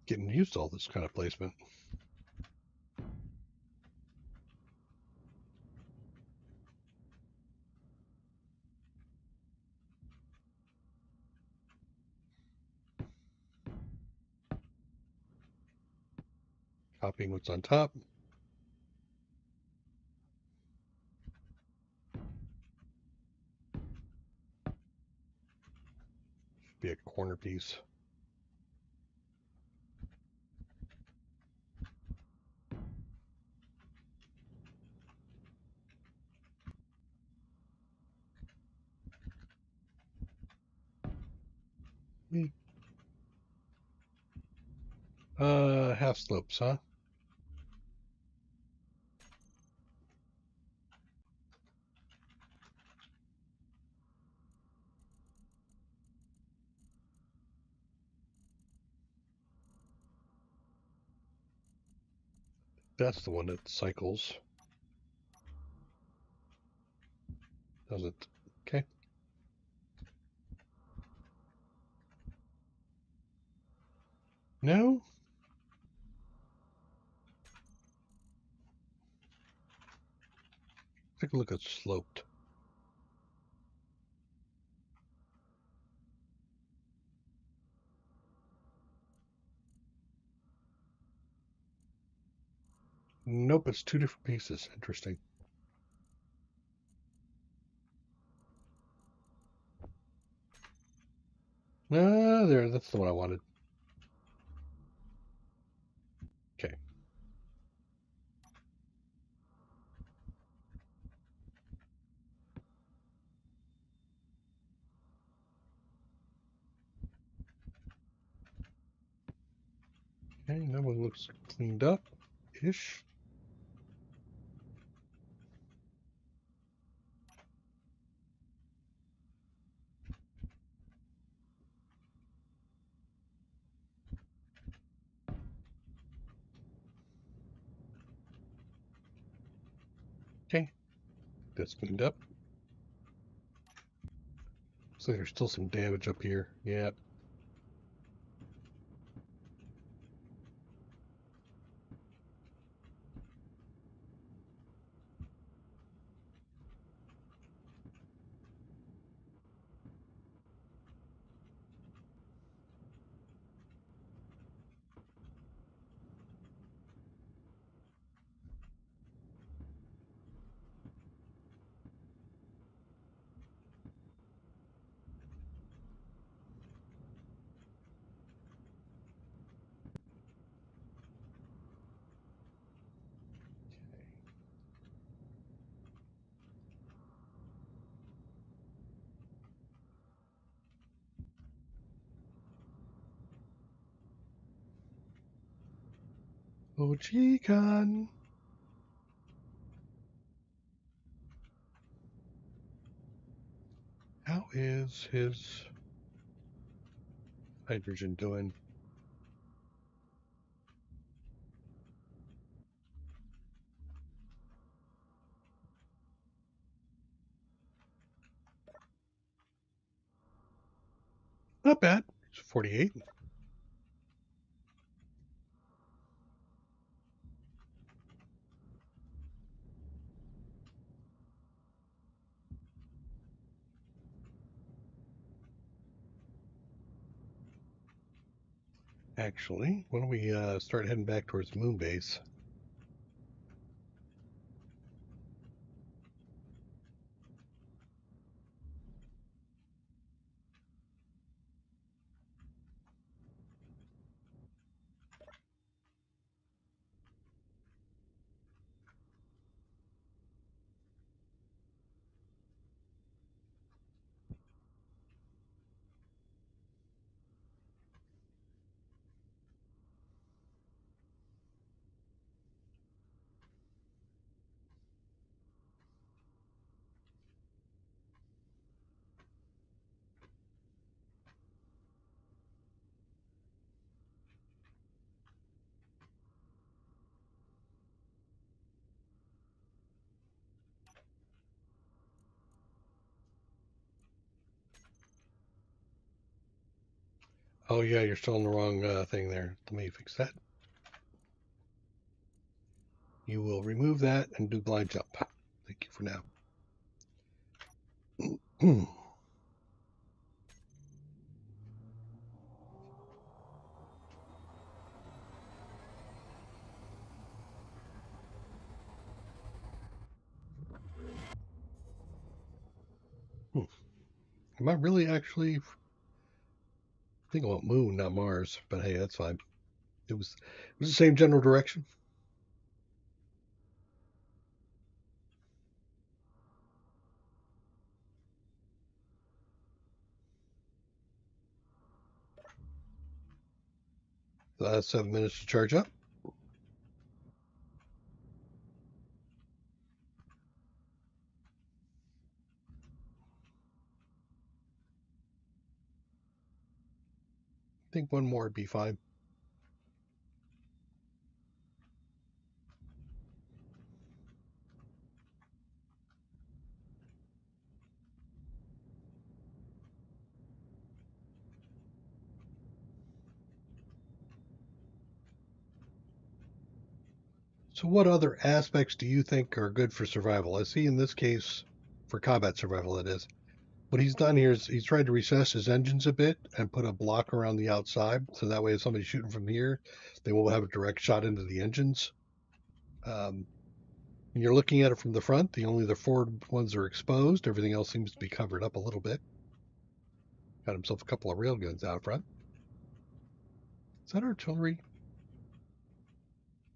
Getting used to all this kind of placement. Copying what's on top. Should be a corner piece. Half slopes, huh? that's the one that cycles. Doesn't. Okay. No? Take a look at sloped. Nope, it's two different pieces. Interesting. Ah, there, that's the one I wanted. Okay. Okay, that one looks cleaned up-ish. Okay, that's cleaned up. Looks like there's still some damage up here. Yeah. Oh, gee, Con. How is his hydrogen doing? Not bad. It's 48. Actually, why don't we start heading back towards the moon base? Oh, yeah, you're still on the wrong thing there. Let me fix that. You will remove that and do blind jump. Thank you for now. Am I really actually thinking about moon, not Mars? But hey, that's fine. It was the same general direction. So that's 7 minutes to charge up. I think one more would be fine. So, what other aspects do you think are good for survival? I see in this case, for combat survival, it is. What he's done here is he's tried to recess his engines a bit and put a block around the outside, so that way if somebody's shooting from here, they won't have a direct shot into the engines. Um, when you're looking at it from the front, the forward ones are exposed. Everything else seems to be covered up a little bit. Got himself a couple of railguns out front. Is that artillery?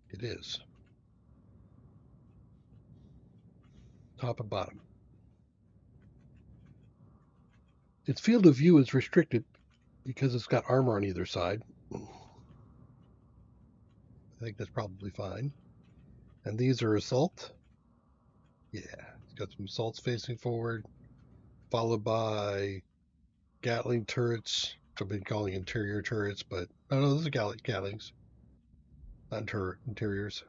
It is. Top and bottom. Its field of view is restricted because it's got armor on either side. I think that's probably fine. And these are assault. Yeah, it's got some assaults facing forward, followed by Gatling turrets, which I've been calling interior turrets, but no, no, those are Gatlings, not interiors.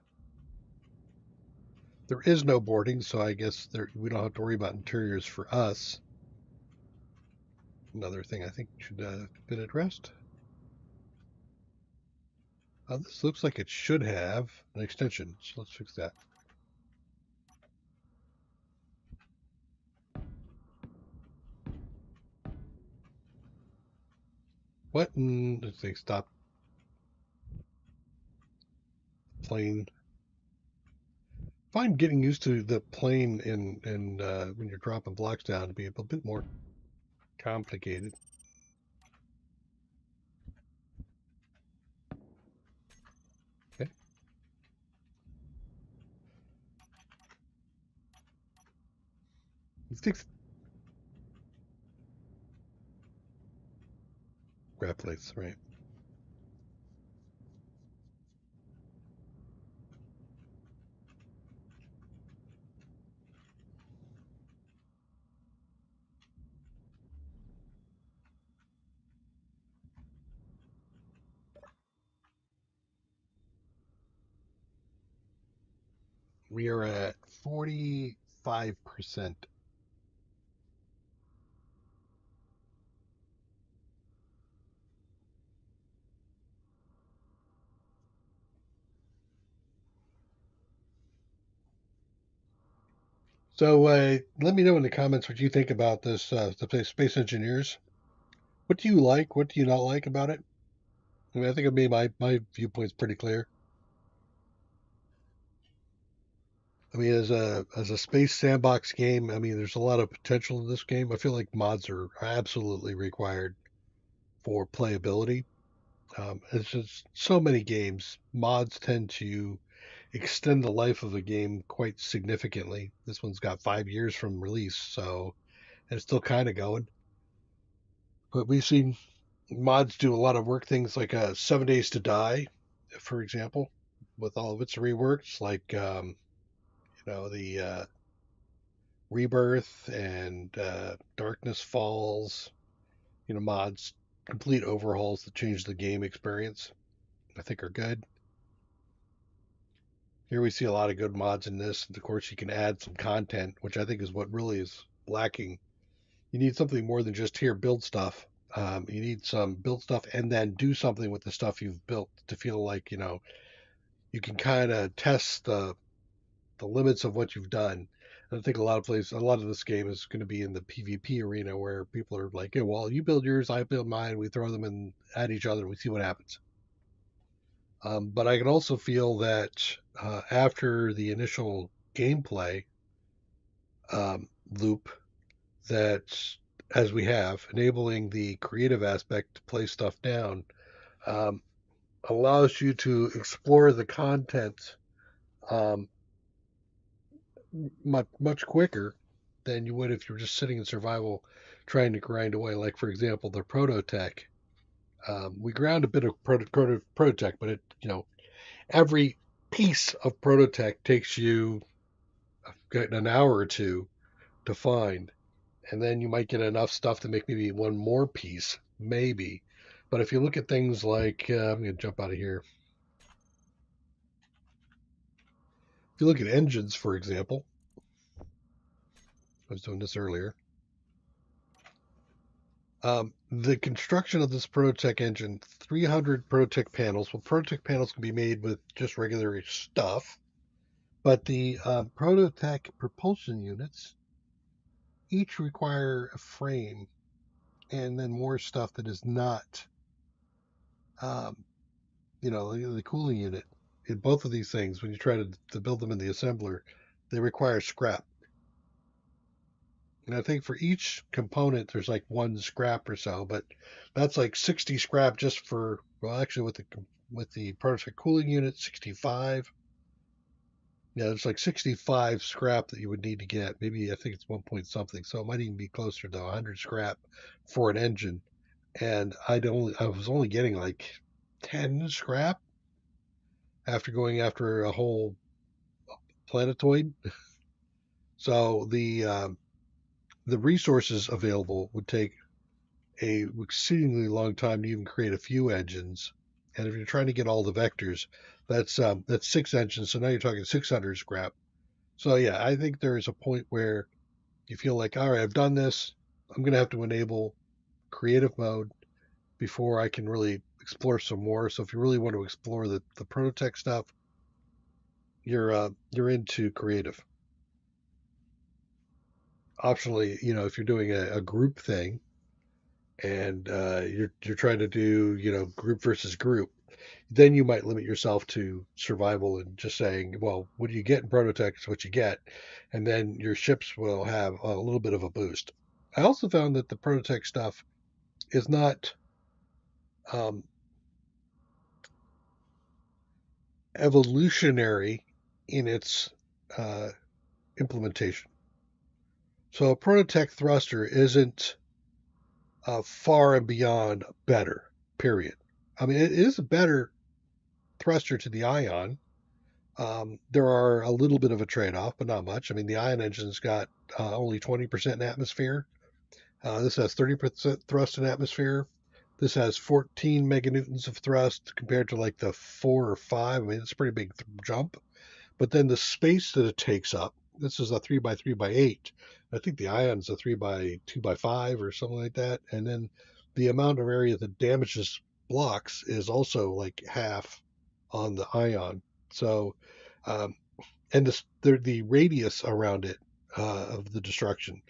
There is no boarding, so I guess we don't have to worry about interiors for us. Another thing I think should have been addressed. This looks like it should have an extension, so let's fix that. What? Let's say stop plane. Find getting used to the plane in when you're dropping blocks down to be a bit more complicated. Okay. Let's fix grab plates, right? We are at 45%. So let me know in the comments what you think about this, the space engineers. What do you like? What do you not like about it? I mean, I think I made my viewpoints pretty clear. I mean, as a space sandbox game, I mean, there's a lot of potential in this game. I feel like mods are absolutely required for playability. It's just so many games. Mods tend to extend the life of a game quite significantly. This one's got 5 years from release, so it's still kind of going. But we've seen mods do a lot of work, things like 7 Days to Die, for example, with all of its reworks, like the Rebirth and Darkness Falls. Mods, complete overhauls that change the game experience. I think are good. Here we see a lot of good mods in this. And of course, you can add some content, which I think is what really is lacking. You need something more than just here build stuff. You need some build stuff and then do something with the stuff you've built to feel like you can kind of test the limits of what you've done. And I think a lot of this game is going to be in the PvP arena where people are like, "Yeah, well, you build yours, I build mine. We throw them in at each other, and we see what happens." But I can also feel that after the initial gameplay loop, that as we have, enabling the creative aspect to play stuff down um, allows you to explore the content um, much quicker than you would if you were just sitting in survival trying to grind away. Like, for example, the prototech. We ground a bit of prototech, but every piece of prototech takes you an hour or two to find, and then you might get enough stuff to make maybe one more piece, maybe. But if you look at things like, I'm going to jump out of here. If you look at engines, for example, I was doing this earlier. The construction of this Prototech engine, 300 Prototech panels. Well, Prototech panels can be made with just regular stuff. But the Prototech propulsion units each require a frame and then more stuff that is not, um, the cooling unit. In both of these things, when you try to build them in the assembler, they require scrap. And I think for each component, there's like one scrap or so, but that's like 60 scrap just for, well, actually with the prototype cooling unit, 65. Yeah, it's like 65 scrap that you would need to get. Maybe I think it's 1 point something, so it might even be closer to 100 scrap for an engine. And I was only getting like 10 scrap after going after a whole planetoid. So the resources available would take a exceedingly long time to even create a few engines. And if you're trying to get all the vectors, that's 6 engines. So now you're talking 600 scrap. So yeah, I think there is a point where you feel like, all right, I've done this. I'm going to have to enable creative mode before I can really explore some more. So if you really want to explore the prototech stuff, you're into creative. Optionally, if you're doing a group thing and you're trying to do group versus group, then you might limit yourself to survival and just saying, well, what do you get in prototech is what you get, and then your ships will have a little bit of a boost. I also found that the prototech stuff is not um, evolutionary in its uh, implementation. So a prototech thruster isn't far and beyond better, period. I mean, it is a better thruster to the ion. There are a little bit of a trade-off, but not much. I mean, the ion engine's got only 20% in atmosphere. This has 30% thrust in atmosphere. This has 14 meganewtons of thrust compared to like the 4 or 5. I mean, it's a pretty big jump. But then the space that it takes up, this is a 3 by 3 by 8. I think the ion's a 3 by 2 by 5 or something like that. And then the amount of area that damages blocks is also like half on the ion. So, um, and the radius around it of the destruction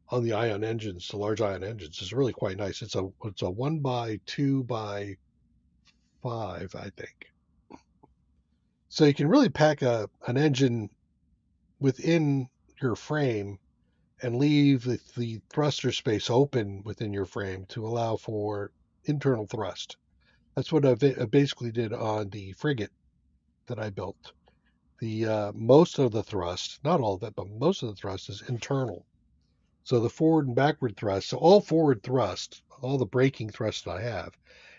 on the ion engines, the large ion engines, is really quite nice. It's a 1 by 2 by 5, I think. So you can really pack an engine within your frame and leave the thruster space open within your frame to allow for internal thrust. That's what I basically did on the frigate that I built. The most of the thrust, not all of it, but most of the thrust is internal. So the forward and backward thrust, so all forward thrust, all the braking thrust that I have,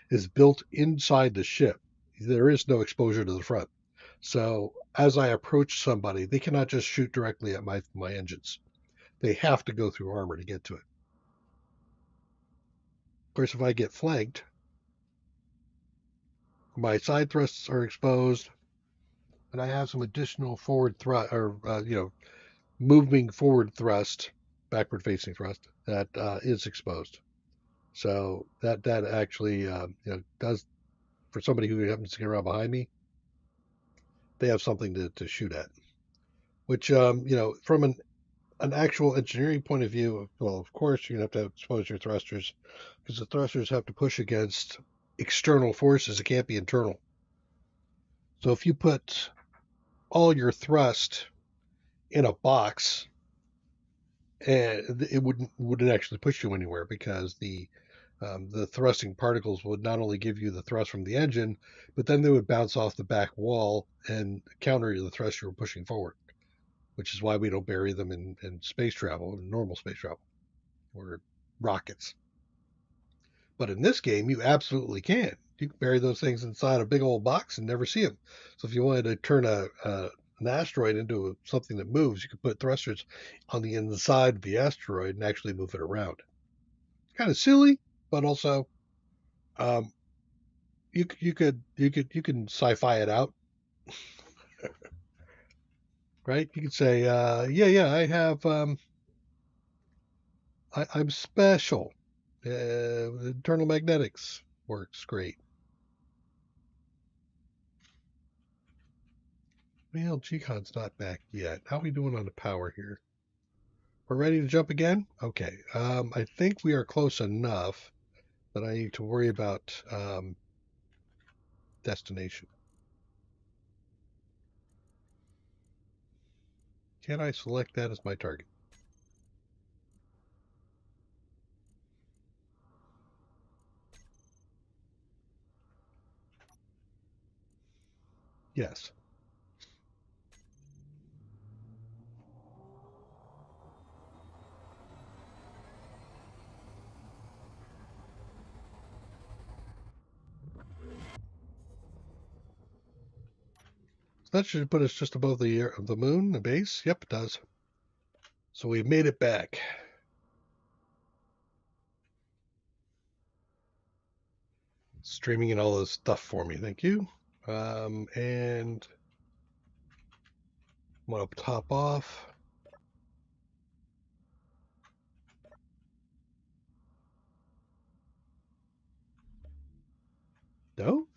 is built inside the ship. There is no exposure to the front. So as I approach somebody, they cannot just shoot directly at my engines. They have to go through armor to get to it. Of course, if I get flanked, my side thrusts are exposed, and I have some additional forward thrust or moving forward thrust, backward facing thrust that is exposed. So that actually does, for somebody who happens to get around behind me, they have something to shoot at. Which from an actual engineering point of view, well, of course you're gonna have to expose your thrusters because the thrusters have to push against external forces. It can't be internal. So if you put all your thrust in a box, it wouldn't actually push you anywhere because the thrusting particles would not only give you the thrust from the engine, but then they would bounce off the back wall and counter the thrust you were pushing forward, which is why we don't bury them in space travel, in normal space travel, or rockets. But in this game, you absolutely can. You can bury those things inside a big old box and never see them. So if you wanted to turn an asteroid into something that moves, you could put thrusters on the inside of the asteroid and actually move it around. Kind of silly, but also um, you can sci-fi it out, right? You could say, yeah, I have I'm special. Internal magnetics works great. Well, GCon's not back yet. How are we doing on the power here? We're ready to jump again? Okay. I think we are close enough that I need to worry about destination. Can I select that as my target? Yes. So that should put us just above the moon, the base. Yep, it does. So we've made it back. Streaming in all this stuff for me. Thank you. And I'm going to top off. No?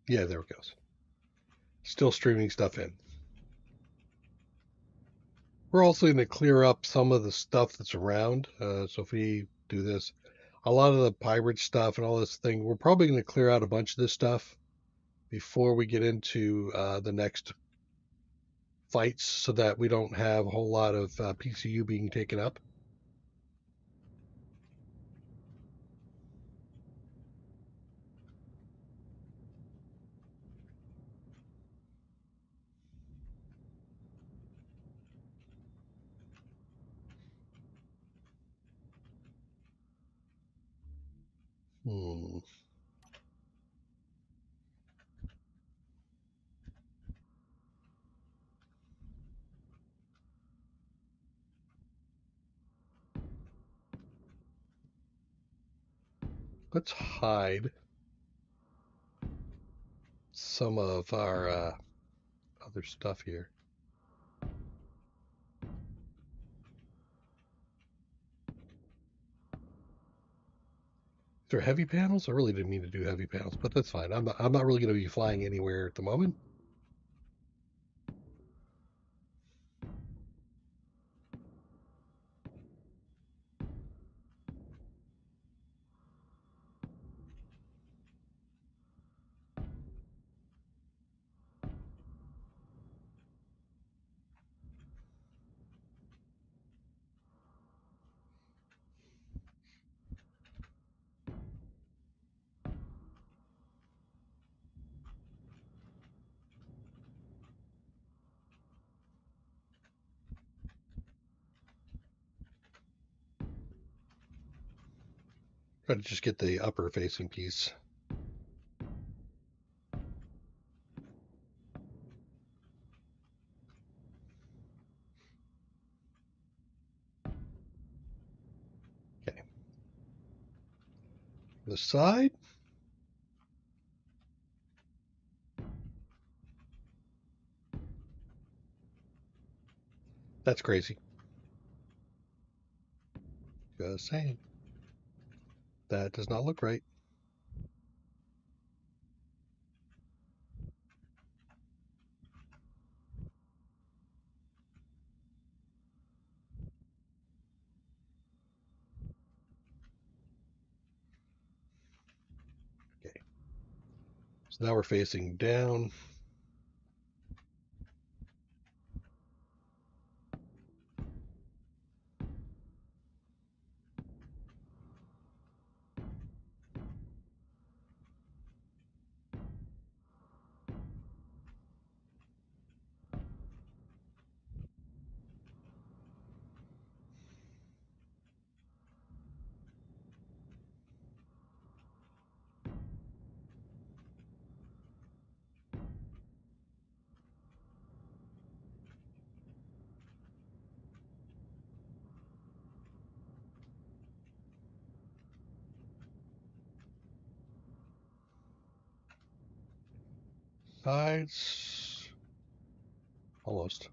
Yeah, there it goes. Still streaming stuff in. We're also going to clear up some of the stuff that's around. So if we do this, a lot of the pirate stuff and all this thing, we're probably going to clear out a bunch of this stuff before we get into the next fights so that we don't have a whole lot of PCU being taken up. Hmm. Let's hide some of our other stuff here. They're heavy panels. I really didn't mean to do heavy panels, but that's fine. I'm not really going to be flying anywhere at the moment. Try to just get the upper facing piece. Okay. The side. That's crazy. Just saying. That does not look right. Okay. So now we're facing down. Sides. Almost.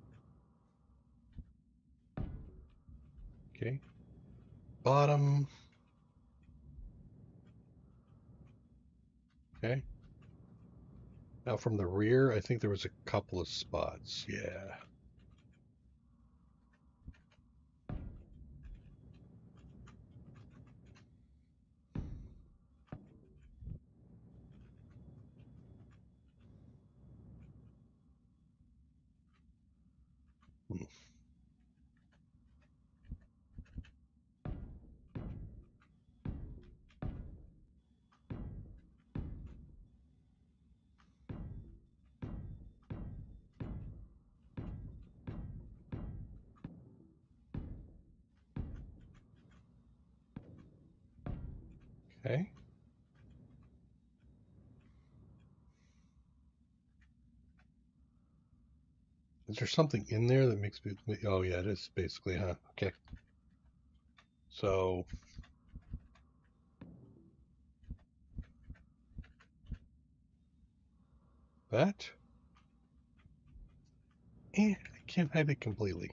Okay. Bottom. Okay. Now from the rear, I think there was a couple of spots. Yeah. Hmm. Okay. Is there something in there that makes me? Oh yeah, it is basically, huh? Okay. So that, I can't hide it completely.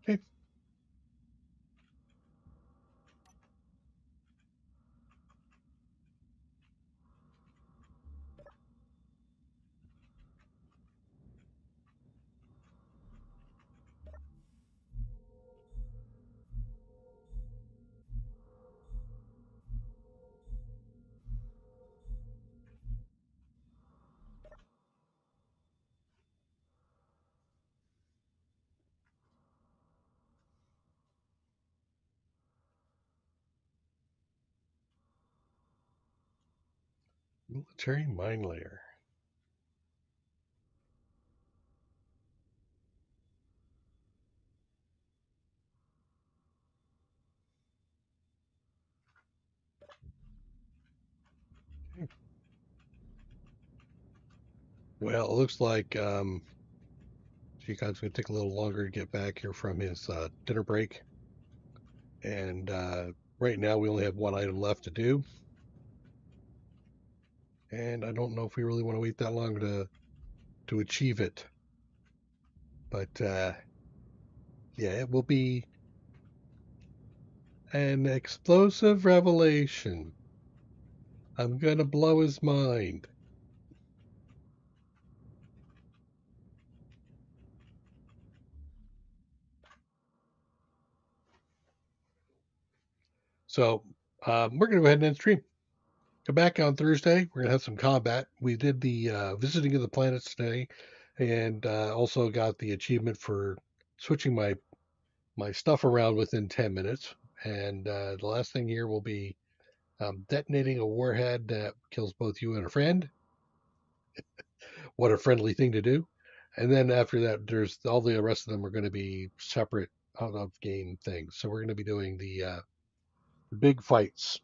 Okay. Military mine layer. Okay. Well, it looks like Chicon's going to take a little longer to get back here from his dinner break. And right now we only have one item left to do. And I don't know if we really want to wait that long to achieve it. But yeah, it will be an explosive revelation. I'm going to blow his mind. So we're going to go ahead and end stream. Come back on Thursday. We're going to have some combat. We did the visiting of the planets today, and also got the achievement for switching my stuff around within 10 minutes. And the last thing here will be detonating a warhead that kills both you and a friend. What a friendly thing to do. And then after that, there's all the rest of them are going to be separate out of game things. So we're going to be doing the big fights,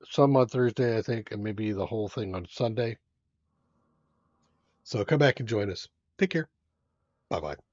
some on Thursday, I think, and maybe the whole thing on Sunday. So come back and join us. Take care. Bye bye.